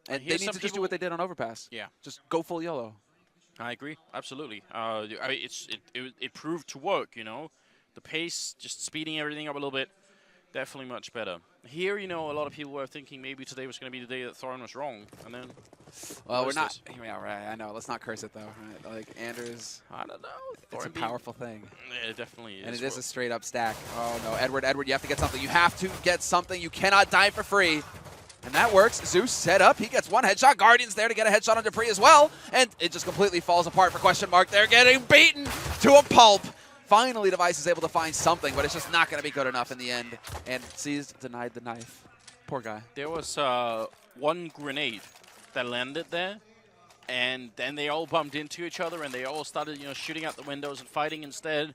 And they need to just do what they did on Overpass.
Yeah.
Just go full YOLO.
I agree, absolutely. It proved to work, you know. The pace, just speeding everything up a little bit. Definitely much better. Here, you know, a lot of people were thinking maybe today was going to be the day that Thorin was wrong, and then...
Well, we're not... Yeah, right, I know. Let's not curse it, though. Right? Like, Anders...
I don't know.
It's a powerful thing.
Yeah, it definitely is.
And it is a straight-up stack. Oh, no. Edward, you have to get something. You have to get something. You cannot die for free. And that works. Zeus set up. He gets one headshot. Guardian's there to get a headshot on Dupree as well. And it just completely falls apart for question mark. They're getting beaten to a pulp. Finally, Device is able to find something, but it's just not going to be good enough in the end. And seized, denied the knife. Poor guy.
There was one grenade that landed there, and then they all bumped into each other, and they all started, you know, shooting out the windows and fighting instead.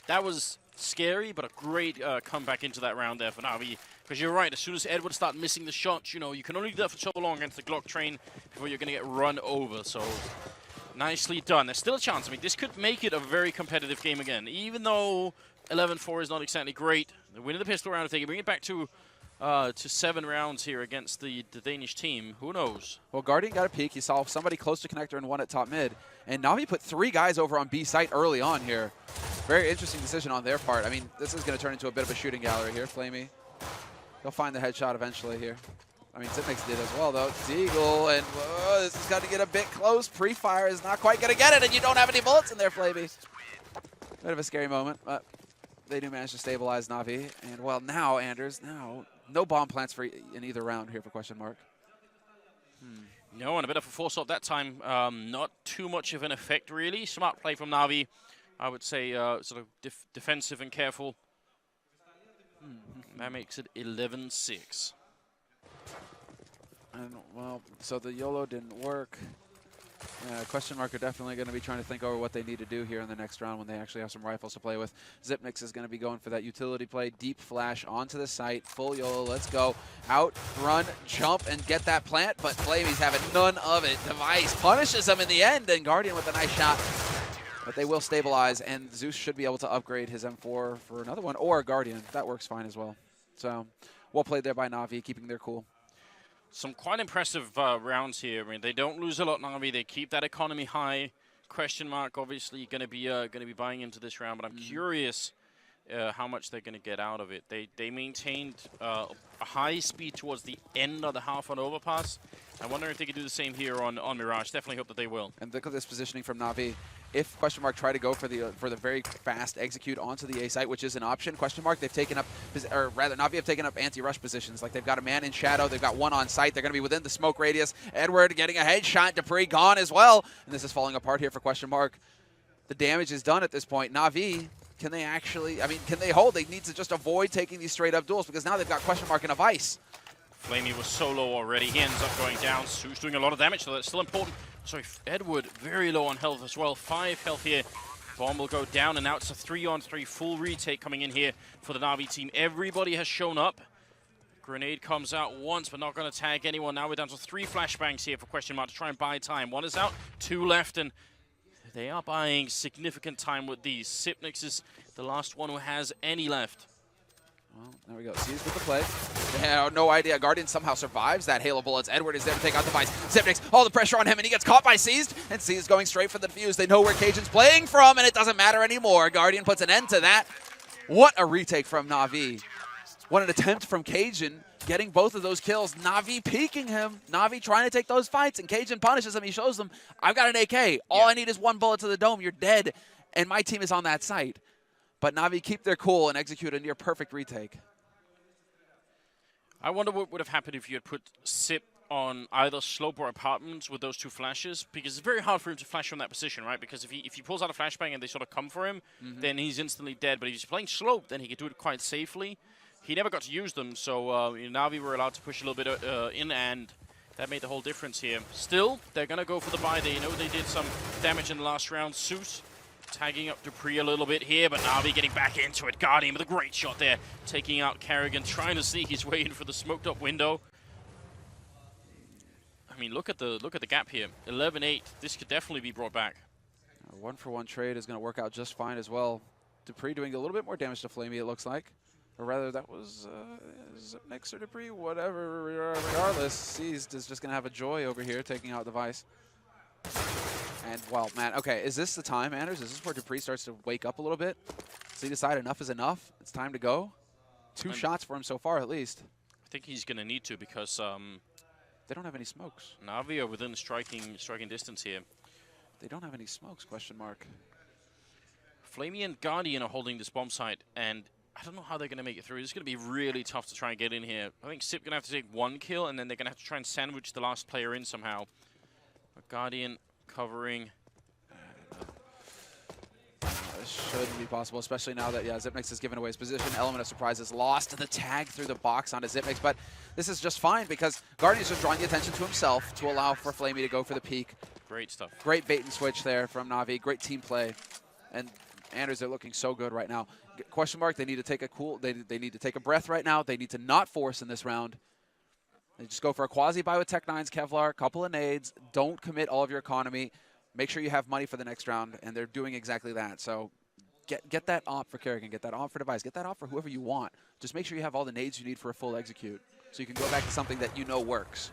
That was scary, but a great comeback into that round there for Na'Vi. Because you're right, as soon as Edward starts missing the shots, you know, you can only do that for so long against the Glock train before you're going to get run over. So nicely done. There's still a chance. I mean, this could make it a very competitive game again. Even though 11-4 is not exactly great, the win of the pistol round, if they can bring it back to 7 rounds here against the Danish team, who knows?
Well, Guardian got a peek. He saw somebody close to connector and one at top mid. And Na'Vi put 3 guys over on B site early on here. Very interesting decision on their part. I mean, this is going to turn into a bit of a shooting gallery here. Flamey. He'll find the headshot eventually here. I mean, Zipnix did as well, though. Deagle, and whoa, this has got to get a bit close. Pre-fire is not quite going to get it, and you don't have any bullets in there, Flamey. Bit of a scary moment, but they do manage to stabilize Na'Vi. And, well, now, Anders, no bomb plants for in either round here for question mark.
No, and a bit of a force up that time. Not too much of an effect, really. Smart play from Na'Vi. I would say sort of defensive and careful. That makes it 11-6.
And, well, so the YOLO didn't work. Question mark are definitely going to be trying to think over what they need to do here in the next round when they actually have some rifles to play with. Zipnix is going to be going for that utility play. Deep flash onto the site. Full YOLO. Let's go. Out, run, jump, and get that plant. But Flamey's having none of it. Device punishes him in the end, and Guardian with a nice shot. But they will stabilize, and Zeus should be able to upgrade his M4 for another one, or Guardian. That works fine as well. So, well played there by Na'Vi, keeping their cool.
Some quite impressive rounds here. I mean, they don't lose a lot, Na'Vi. They keep that economy high. Question mark, obviously, going to be buying into this round, but I'm curious how much they're going to get out of it. They maintained a high speed towards the end of the half on Overpass. I wonder if they could do the same here on Mirage. Definitely hope that they will.
And look at this positioning from Na'Vi. If question mark try to go for the very fast execute onto the A site, which is an option, question mark they've taken up, or rather Na'Vi have taken up anti-rush positions. Like they've got a man in shadow, they've got one on site, they're going to be within the smoke radius. Edward getting a headshot, Dupree gone as well, and this is falling apart here for question mark. The damage is done at this point. Na'Vi, can they actually? I mean, can they hold? They need to just avoid taking these straight up duels because now they've got question mark and a vice.
Flamey was so low already. He ends up going down. Sue's doing a lot of damage, so that's still important. Sorry, Edward very low on health as well. 5 health here. Bomb will go down, and now it's a 3-on-3 full retake coming in here for the Na'Vi team. Everybody has shown up. Grenade comes out once, but not going to tag anyone. Now we're down to 3 flashbangs here for question mark to try and buy time. 1 is out, 2 left, and They are buying significant time with these. Sipnix is the last one who has any left.
Well, there we go. Seized with the play. They have no idea. Guardian somehow survives that hail of bullets. Edward is there to take out Device. Sipnix, all the pressure on him, and he gets caught by Seized. And Seized going straight for the defuse. They know where Cajun's playing from, and it doesn't matter anymore. Guardian puts an end to that. What a retake from Na'Vi. What an attempt from Cajun, getting both of those kills. Na'Vi peeking him. Na'Vi trying to take those fights, and Cajun punishes him. He shows them, I've got an AK. All I need is one bullet to the dome. You're dead. And my team is on that site. But Na'Vi keep their cool and execute a near-perfect retake.
I wonder what would have happened if you had put Sip on either slope or apartments with those two flashes, because it's very hard for him to flash from that position, right? Because if he pulls out a flashbang and they sort of come for him, then he's instantly dead. But if he's playing slope, then he could do it quite safely. He never got to use them, so Na'Vi were allowed to push a little bit in, and that made the whole difference here. Still, they're going to go for the buy. They know they did some damage in the last round. Zeus tagging up Dupree a little bit here, but Na'Vi getting back into it. Guardian with a great shot there, taking out Kerrigan, trying to sneak his way in for the smoked up window. I mean, look at the gap here. 11-8. This could definitely be brought back.
A one-for-one trade is going to work out just fine as well. Dupree doing a little bit more damage to Flamey, it looks like. Or rather, that was Nix or Dupree, whatever. Regardless, Seized is just going to have a joy over here, taking out Device. And, well, man, okay, is this the time, Anders? Is this where Dupree starts to wake up a little bit? Does he decide enough is enough? It's time to go? Two shots for him so far, at least.
I think he's going to need to, because
they don't have any smokes.
Na'Vi are within striking distance here.
They don't have any smokes, question mark.
Flamey and Guardian are holding this bomb site, and I don't know how they're going to make it through. It's going to be really tough to try and get in here. I think Sip going to have to take one kill, and then they're going to have to try and sandwich the last player in somehow. But Guardian covering.
This shouldn't be possible, especially now that, Xyp9x has given away his position. Element of Surprise is lost. The tag through the box onto Xyp9x, but this is just fine because Guardian's just drawing the attention to himself to allow for Flamey to go for the peak.
Great stuff.
Great bait and switch there from Na'Vi. Great team play. And Anders, they're looking so good right now. Question mark, they need to take a they need to take a breath right now. They need to not force in this round. They just go for a quasi-buy with Tech9's Kevlar, couple of nades. Don't commit all of your economy. Make sure you have money for the next round, and they're doing exactly that. So get that op for Kerrigan, get that op for Device, get that op for whoever you want. Just make sure you have all the nades you need for a full execute, so you can go back to something that you know works.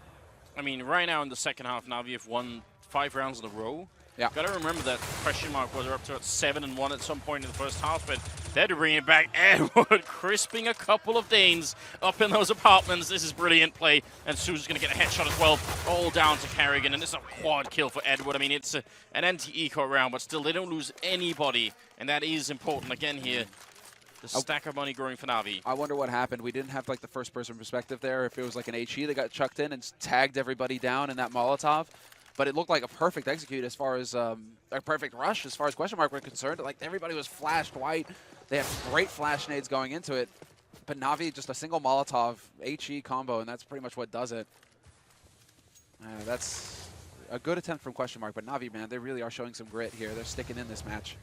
I mean, right now in the second half, Na'Vi have won 5 rounds in a row.
Yeah.
Got to remember that question mark was up to 7-1 at some point in the first half, but they're bringing it back. Edward crisping a couple of Danes up in those apartments. This is brilliant play, and Sue's going to get a headshot as well, all down to Kerrigan, and this is a quad kill for Edward. I mean, it's an anti-eco round, but still, they don't lose anybody, and that is important again here. The stack of money growing for Na'Vi.
I wonder what happened. We didn't have like the first-person perspective there. If it was like an HE that got chucked in and tagged everybody down in that Molotov. But it looked like a perfect execute as far as a perfect rush as far as question mark were concerned. Like everybody was flashed white. They have great flash nades going into it. But Na'Vi, just a single Molotov HE combo, and that's pretty much what does it. That's a good attempt from question mark. But Na'Vi, man, they really are showing some grit here. They're sticking in this match.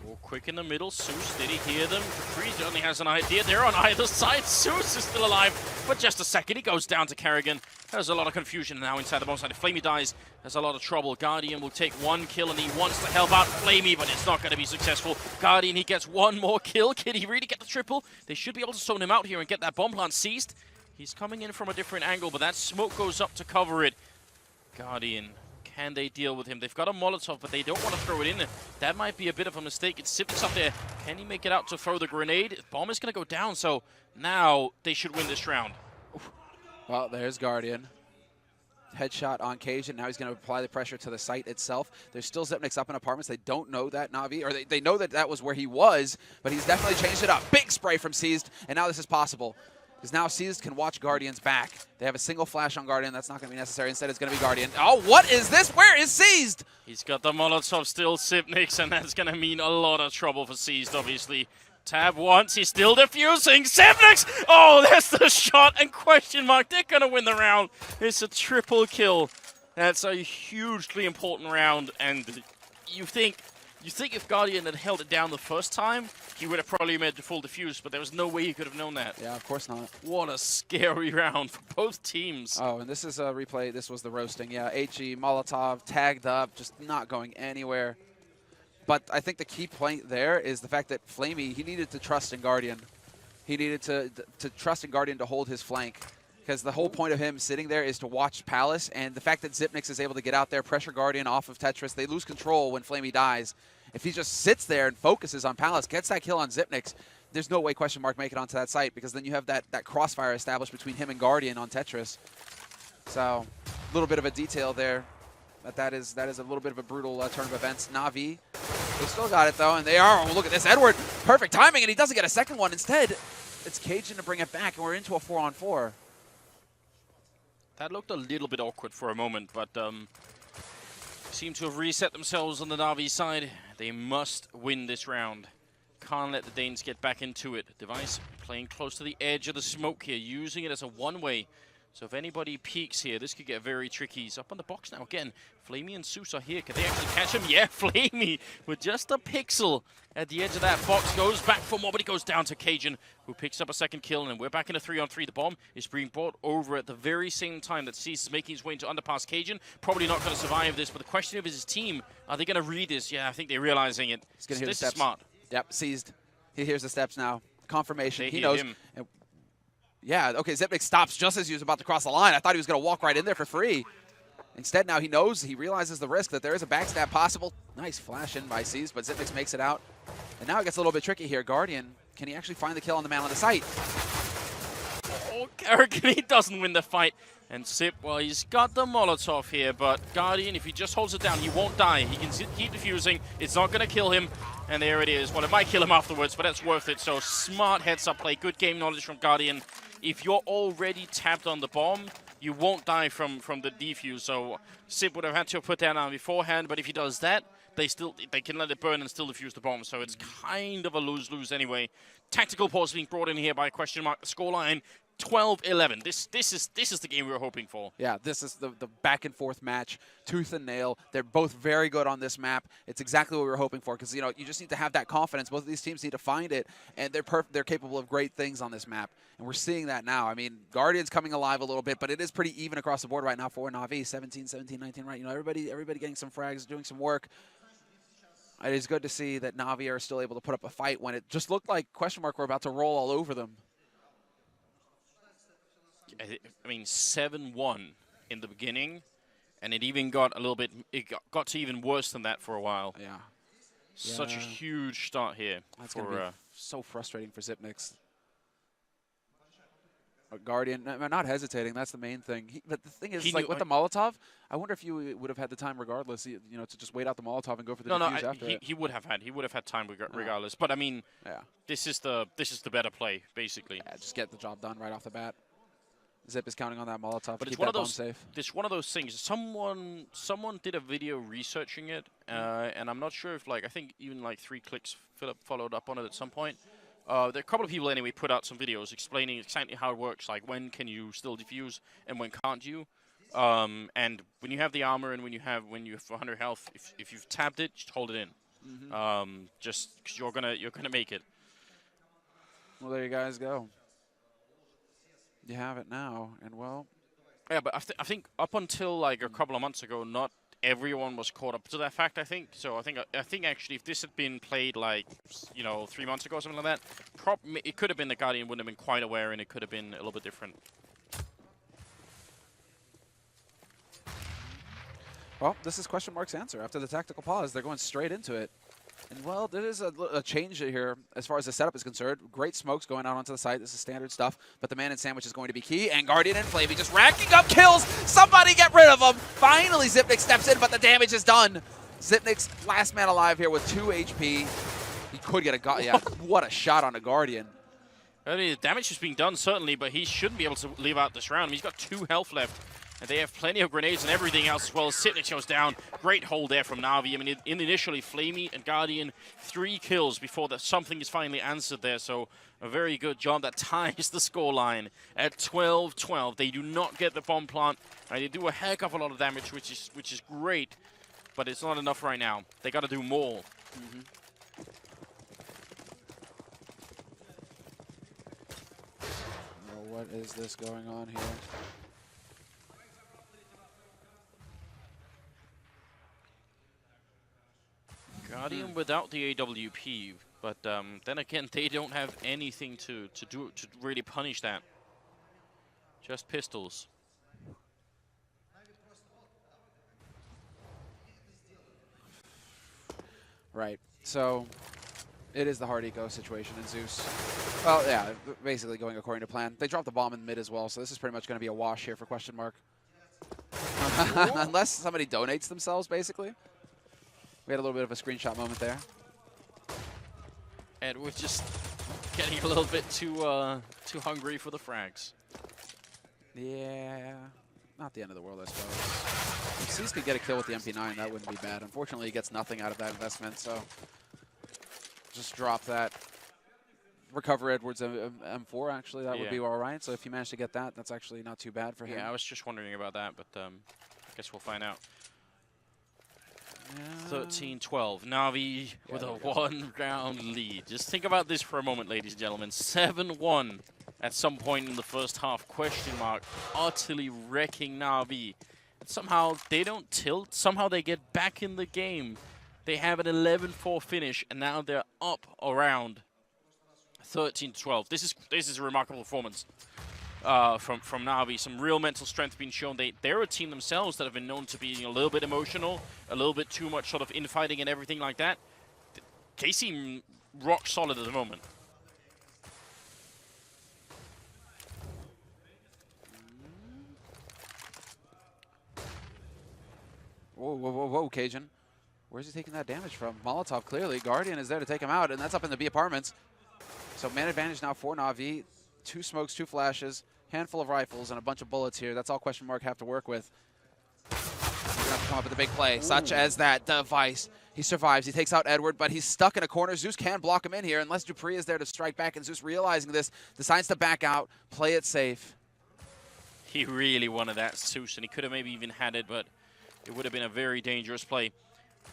Oh, quick in the middle. Zeus, did he hear them? Dupree only has an idea. They're on either side. Zeus is still alive, but just a second. He goes down to Kerrigan. There's a lot of confusion now inside the bomb site. If Flamey dies, there's a lot of trouble. Guardian will take one kill, and he wants to help out Flamey, but it's not going to be successful. Guardian, he gets one more kill. Can he really get the triple? They should be able to zone him out here and get that bomb plant seized. He's coming in from a different angle, but that smoke goes up to cover it. Guardian. Can they deal with him? They've got a Molotov, but they don't want to throw it in there. That might be a bit of a mistake. It's Sipnix up there. Can he make it out to throw the grenade? The bomb is going to go down, so now they should win this round.
Well, there's Guardian. Headshot on Cajun. Now he's going to apply the pressure to the site itself. There's still Xyp9x up in apartments. They don't know that Na'Vi, or they know that that was where he was, but he's definitely changed it up. Big spray from Seized, and now this is possible. Because now Seized can watch Guardian's back. They have a single flash on Guardian. That's not going to be necessary. Instead, it's going to be Guardian. Oh, what is this? Where is Seized?
He's got the Molotov still, Xyp9x, and that's going to mean a lot of trouble for Seized, obviously. Tab once, he's still defusing. Xyp9x! Oh, there's the shot, and question mark. They're going to win the round. It's a triple kill. That's a hugely important round, and you think You think if Guardian had held it down the first time, he would have probably made the full defuse, but there was no way he could have known that.
Yeah, of course not.
What a scary round for both teams.
Oh, and this is a replay. This was the roasting. Yeah, HE, Molotov, tagged up, just not going anywhere. But I think the key point there is the fact that Flamey, he needed to trust in Guardian. He needed to trust in Guardian to hold his flank. Because the whole point of him sitting there is to watch Palace, and the fact that Xyp9x is able to get out there, pressure Guardian off of Tetris, they lose control when Flamey dies. If he just sits there and focuses on Palace, gets that kill on Xyp9x, there's no way question mark make it onto that site, because then you have that crossfire established between him and Guardian on Tetris. So, a little bit of a detail there. But that is a little bit of a brutal turn of events. Na'Vi, they still got it though, and they are. Oh, look at this, Edward, perfect timing, and he doesn't get a second one. Instead, it's Cajun to bring it back, and we're into a 4-on-4.
That looked a little bit awkward for a moment, but seem to have reset themselves on the Na'Vi side. They must win this round. Can't let the Danes get back into it. Device playing close to the edge of the smoke here, using it as a one-way. So if anybody peeks here, this could get very tricky. He's up on the box now again. Flamey and Seuss are here. Can they actually catch him? Yeah, Flamey with just a pixel at the edge of that box. Goes back for more, but he goes down to Cajun, who picks up a second kill. And we're back in a 3-on-3. The bomb is being brought over at the very same time that Cease is making his way into underpass. Cajun probably not going to survive this, but the question is his team, are they going to read this? Yeah, I think they're realizing it.
He's going to hear the steps.
This is smart.
Yep, seized. He hears the steps now. Confirmation.
They
he
hear
knows.
him.
Yeah, okay, Xyp9x stops just as he was about to cross the line. I thought he was going to walk right in there for free. Instead, now he knows, he realizes the risk that there is a backstab possible. Nice flash in by Cease, but Xyp9x makes it out. And now it gets a little bit tricky here. Guardian, can he actually find the kill on the man on the site?
Oh, Karrigan, he doesn't win the fight. And Sip, well, he's got the Molotov here, but Guardian, if he just holds it down, he won't die. He can keep defusing. It's not going to kill him. And there it is. Well, it might kill him afterwards, but that's worth it. So smart heads-up play. Good game knowledge from Guardian. If you're already tapped on the bomb, you won't die from the defuse. So Sip would have had to put that on beforehand, but if he does that, they can let it burn and still defuse the bomb. So it's kind of a lose-lose anyway. Tactical pause being brought in here by question mark. The scoreline 12-11. This is the game we were hoping for.
Yeah, this is the back and forth match, tooth and nail. They're both very good on this map. It's exactly what we were hoping for, because you just need to have that confidence. Both of these teams need to find it, and they're capable of great things on this map. And we're seeing that now. I mean, Guardian's coming alive a little bit, but it is pretty even across the board right now for Na'Vi. 17, 17, 19, right? Everybody getting some frags, doing some work. It is good to see that Na'Vi are still able to put up a fight when it just looked like question mark were about to roll all over them.
I mean, 7-1 in the beginning, and it even got a little bit. It got to even worse than that for a while.
Yeah,
such a huge start here.
That's gonna be so frustrating for Xyp9x. Guardian, not hesitating. That's the main thing. But the thing is, like with the Molotov, I wonder if you would have had the time regardless. To just wait out the Molotov and go for the defuse after it.
He would have had. He would have had time regardless. But I mean, yeah, this is the better play basically.
Yeah, just get the job done right off the bat. Zip is counting on that Molotov.
But
it's one of those.
It's one of those things. Someone did a video researching it, and I'm not sure if I think even 3 clicks followed up on it at some point. There are a couple of people anyway put out some videos explaining exactly how it works, like when can you still defuse and when can't you. And when you have the armor and when you have 100 health, if you've tapped it, just hold it in. Just 'cause you're gonna make it.
Well, there you guys go. You have it now, and well.
Yeah, but I think up until a couple of months ago, not everyone was caught up to that fact. I think so. I think actually, if this had been played 3 months ago or something like that, it could have been the Guardian wouldn't have been quite aware, and it could have been a little bit different.
Well, this is question mark's answer. After the tactical pause, they're going straight into it. And, well, there is a change here as far as the setup is concerned. Great smokes going out onto the site. This is standard stuff. But the man in sandwich is going to be key. And Guardian and Flavey just racking up kills. Somebody get rid of him. Finally, Xyp9x steps in, but the damage is done. Xyp9x, last man alive here with 2 HP. He could get a... Yeah, what a shot on a Guardian.
I mean, the damage is being done, certainly, but he shouldn't be able to leave out this round. I mean, he's got 2 health left. And they have plenty of grenades and everything else as well. Xyp9x goes down. Great hold there from Na'Vi. I mean, initially, Flamey and Guardian, 3 kills before something is finally answered there. So a very good job. That ties the scoreline at 12-12. They do not get the bomb plant. And they do a heck of a lot of damage, which is great. but it's not enough right now. They got to do more.
Well, what is this going on here?
Guardian without the AWP, but then again, they don't have anything to really punish that. Just pistols.
Right. So it is the hard eco situation in Zeus. Well, yeah, basically going according to plan. They dropped the bomb in mid as well, so this is pretty much going to be a wash here for question mark. Unless somebody donates themselves, basically. We had a little bit of a screenshot moment there.
And we're just getting a little bit too hungry for the frags.
Yeah, not the end of the world, I suppose. If C's could get a kill with the MP9, that wouldn't be bad. Unfortunately, he gets nothing out of that investment, so just drop that. Recover Edwards M4, actually, that would be all right. So if you manage to get that, that's actually not too bad for him.
Yeah, I was just wondering about that, but I guess we'll find out. 13-12. Na'Vi with a one-round lead. Just think about this for a moment, ladies and gentlemen. 7-1 at some point in the first half. Question mark. Utterly wrecking Na'Vi. And somehow they don't tilt. Somehow they get back in the game. They have an 11-4 finish, and now they're up around 13-12. This is a remarkable performance from Na'Vi. Some real mental strength being shown. They're a team themselves that have been known to be a little bit emotional, a little bit too much sort of infighting and everything like that. They seem rock solid at the moment.
Whoa, whoa, whoa, whoa, Cajun. Where's he taking that damage from? Molotov, clearly. Guardian is there to take him out, and that's up in the B apartments. So man advantage now for Na'Vi. 2 smokes, 2 flashes, handful of rifles, and a bunch of bullets here. That's all question mark have to work with. He's going to have to come up with a big play, such as that device. He survives. He takes out Edward, but he's stuck in a corner. Zeus can block him in here unless Dupree is there to strike back, and Zeus, realizing this, decides to back out, play it safe.
He really wanted that Zeus, and he could have maybe even had it, but it would have been a very dangerous play.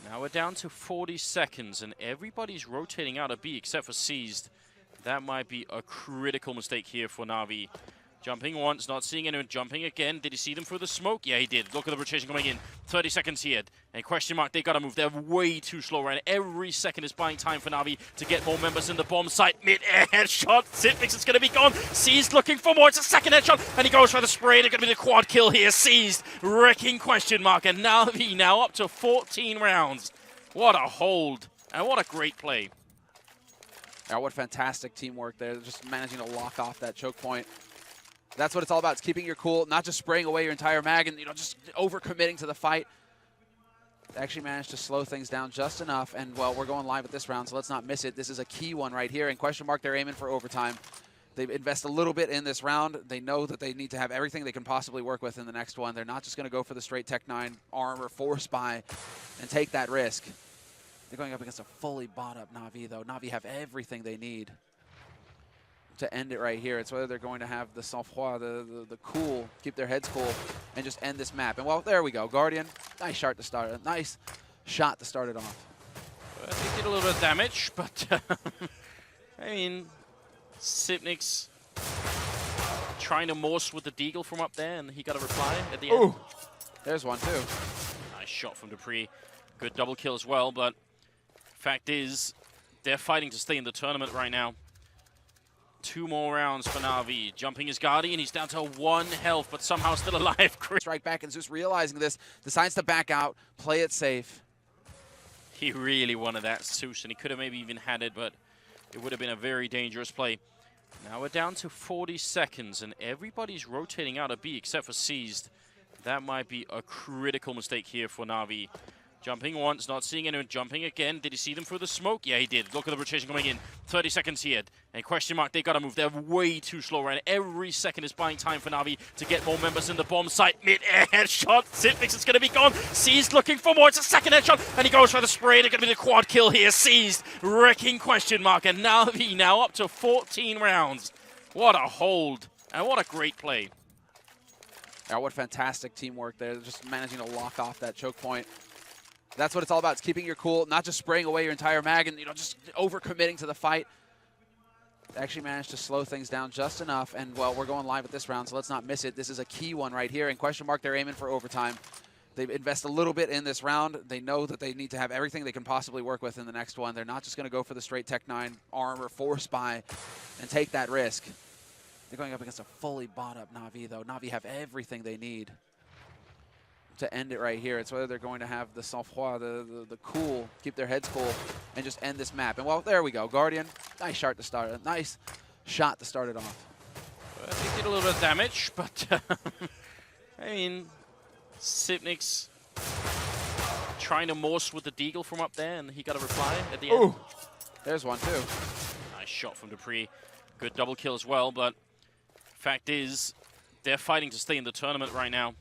Now we're down to 40 seconds, and everybody's rotating out of B except for Seized. That might be a critical mistake here for Na'Vi. Jumping once, not seeing anyone. Jumping again. Did he see them through the smoke? Yeah, he did. Look at the rotation coming in. 30 seconds here. And question mark, they got to move. They're way too slow right now. Every second is buying time for Na'Vi to get more members in the bomb site. Mid-air headshot. Sipnix is going to be gone. Seized looking for more. It's a second headshot. And he goes for the spray. They're going to be the quad kill here. Seized. Wrecking question mark. And Na'Vi now up to 14 rounds. What a hold. And what a great play.
Yeah, what fantastic teamwork there. Just managing to lock off that choke point. That's what it's all about. It's keeping your cool, not just spraying away your entire mag and, just overcommitting to the fight. They actually managed to slow things down just enough. And, well, we're going live with this round, so let's not miss it. This is a key one right here. And question mark, they're aiming for overtime. They invest a little bit in this round. They know that they need to have everything they can possibly work with in the next one. They're not just going to go for the straight Tech 9 armor, force buy, and take that risk. They're going up against a fully bought-up Na'Vi, though. Na'Vi have everything they need to end it right here. It's whether they're going to have the sang-froid, the cool, keep their heads cool, and just end this map. And, well, there we go. Guardian, nice shot to start it. Nice shot to start it off.
They did a little bit of damage, but, I mean, Sipnix trying to morse with the deagle from up there, and he got a reply at the end.
Ooh, there's one, too.
Nice shot from Dupree. Good double kill as well, but fact is, they're fighting to stay in the tournament right now. 2 more rounds for Na'Vi. Jumping his Guardian, he's down to 1 health, but somehow still alive.
Strike back, and Zeus, realizing this, decides to back out, play it safe.
He really wanted that Zeus, and he could have maybe even had it, but it would have been a very dangerous play. Now we're down to 40 seconds, and everybody's rotating out of B except for Seized. That might be a critical mistake here for Na'Vi. Jumping once, not seeing anyone. Jumping again. Did he see them through the smoke? Yeah, he did. Look at the rotation coming in. 30 seconds here. And question mark, they got to move. They're way too slow right now. Every second is buying time for Na'Vi to get more members in the bomb site. Mid-air headshot. Sipnix is going to be gone. Seized looking for more. It's a second headshot. And he goes for the spray. They're going to be the quad kill here. Seized. Wrecking question mark. And Na'Vi now up to 14 rounds. What a hold. And what a great play.
Yeah, what fantastic teamwork there. Just managing to lock off that choke point. That's what it's all about. It's keeping your cool, not just spraying away your entire mag and, you know, just overcommitting to the fight. They actually managed to slow things down just enough. And, well, we're going live at this round, so let's not miss it. This is a key one right here. And question mark, they're aiming for overtime. They invest a little bit in this round. They know that they need to have everything they can possibly work with in the next one. They're not just going to go for the straight Tech 9 armor force buy and take that risk. They're going up against a fully bought up Na'Vi, though. Na'Vi have everything they need to end it right here. It's whether they're going to have the sang-froid, the cool, keep their heads cool, and just end this map. And, well, there we go. Guardian, nice shot to start it. Nice shot to start it off.
They did a little bit of damage, but, I mean, Sipnix trying to morse with the deagle from up there, and he got a reply at the end.
Ooh, there's one, too.
Nice shot from Dupree. Good double kill as well, but fact is, they're fighting to stay in the tournament right now.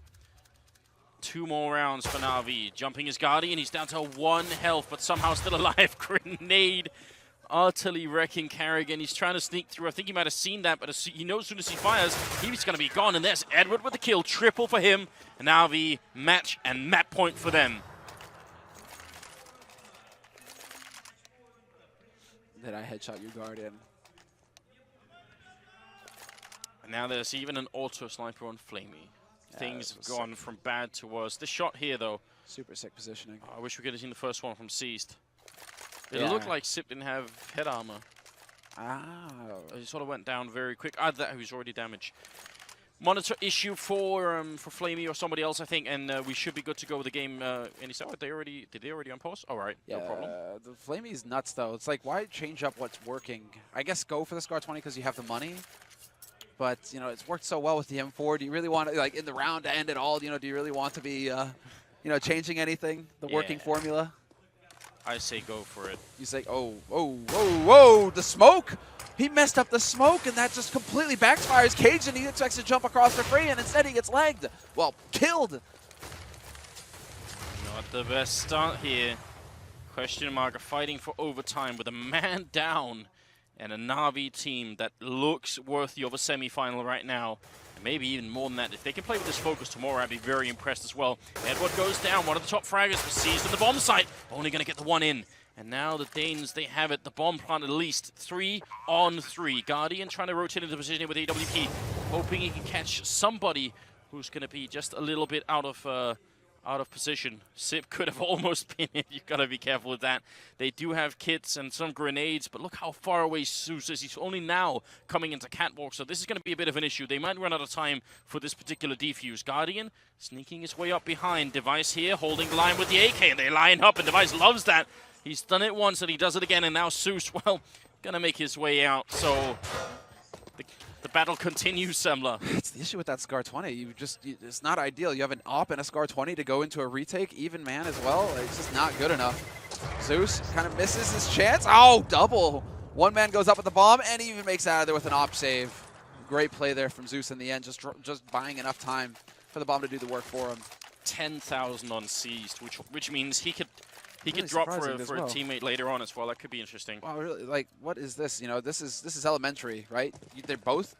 2 more rounds for Na'Vi. Jumping his Guardian, he's down to 1 health, but somehow still alive. Grenade utterly wrecking Carrigan. He's trying to sneak through. I think he might have seen that, but he knows as soon as he fires, he's going to be gone. And there's Edward with the kill. Triple for him. And Na'Vi match and map point for them.
Did I headshot your Guardian?
And now there's even an auto sniper on Flamey. Things have gone from bad to worse. This shot here, though.
Super sick positioning.
I wish we could have seen the first one from Seized. It looked like Sip didn't have head armor. He sort of went down very quick. Add that, who's already damaged. Monitor issue for Flamey or somebody else, I think, and we should be good to go with the game. And he said, did they already unpause? All right, no problem.
The Flamey's nuts, though. It's like, why change up what's working? I guess go for the Scar 20 because you have the money. But, you know, it's worked so well with the M4. Do you really want to, like, in the round to end it all, you know, do you really want to be, you know, changing anything, the working formula?
I say go for it.
You say, whoa, the smoke! He messed up the smoke, and that just completely backfires. Cajun, he expects to jump across for free, and instead he gets legged. Well, killed.
Not the best start here. Question mark, fighting for overtime with a man down. And a Na'Vi team that looks worthy of a semi-final right now. And maybe even more than that. If they can play with this focus tomorrow, I'd be very impressed as well. Edward goes down, one of the top fraggers was seized in the bomb site. Only going to get the one in. And now the Danes, they have it. The bomb plant at least 3 on 3. Guardian trying to rotate into position with AWP. Hoping he can catch somebody who's going to be just a little bit out of position. Sip could have almost been it. You've got to be careful with that. They do have kits and some grenades, but look how far away Zeus is. He's only now coming into catwalk, so this is going to be a bit of an issue. They might run out of time for this particular defuse. Guardian sneaking his way up behind. Device here holding the line with the AK, and they line up, and Device loves that. He's done it once, and he does it again, and now Zeus, well, going to make his way out. So the battle continues, Semler.
It's the issue with that Scar 20. It's not ideal. You have an AWP and a Scar 20 to go into a retake, even man as well. It's just not good enough. Zeus kind of misses his chance. Oh, double. One man goes up with the bomb, and he even makes it out of there with an AWP save. Great play there from Zeus in the end, just buying enough time for the bomb to do the work for him.
10,000 on Seized, which means he could
really
drop for a
well.
teammate later on as well. That could be interesting.
Wow, really, like, what is this? You know, this is elementary, right? They're both.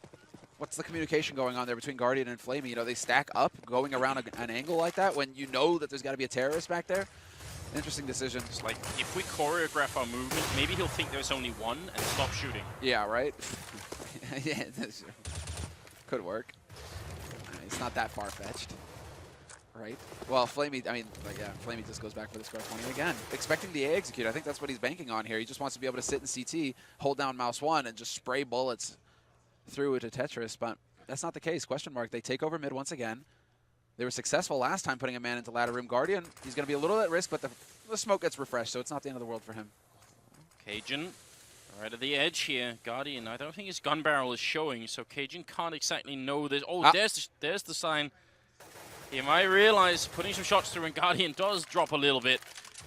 What's the communication going on there between Guardian and Flamey? You know, they stack up, going around an angle like that when you know that there's got to be a terrorist back there. Interesting decision.
It's like, if we choreograph our movement, maybe he'll think there's only one and stop shooting.
Yeah, right? Yeah, could work. It's not that far-fetched. Right? Well, Flamey, I mean, like, yeah, Flamey just goes back for the Scar 20 again. Expecting the A execute. I think that's what he's banking on here. He just wants to be able to sit in CT, hold down mouse 1, and just spray bullets through it to Tetris. But that's not the case. Question mark. They take over mid once again. They were successful last time putting a man into ladder room. Guardian, he's going to be a little at risk, but the smoke gets refreshed, so it's not the end of the world for him.
Cajun, right at the edge here. Guardian, I don't think his gun barrel is showing, so Cajun can't exactly know this. Oh, there's the sign. He might realize putting some shots through, and Guardian does drop a little bit.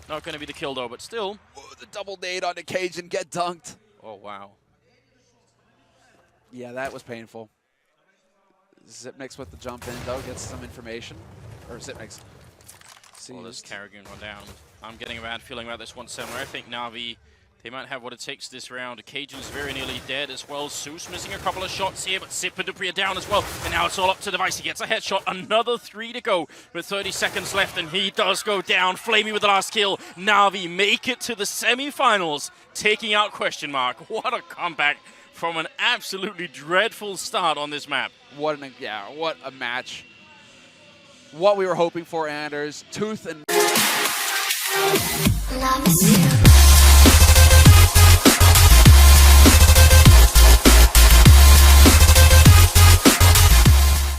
Not going to be the kill, though, but still.
Whoa, the double nade onto Cajun, get dunked.
Oh, wow.
Yeah, that was painful. Zipnix with the jump in, though, gets some information. Or Zipnix.
Oh, this Carrigan gone down. I'm getting a bad feeling about this one, similar. I think Na'Vi They might have what it takes this round. Cajun's very nearly dead as well. Zeus missing a couple of shots here, but Sip and Dupree are down as well. And now it's all up to Device. He gets a headshot. Another 3 to go with 30 seconds left, and he does go down. Flamey with the last kill. Na'Vi make it to the semifinals, taking out Question Mark. What a comeback from an absolutely dreadful start on this map.
What a match. What we were hoping for, Anders. Tooth and...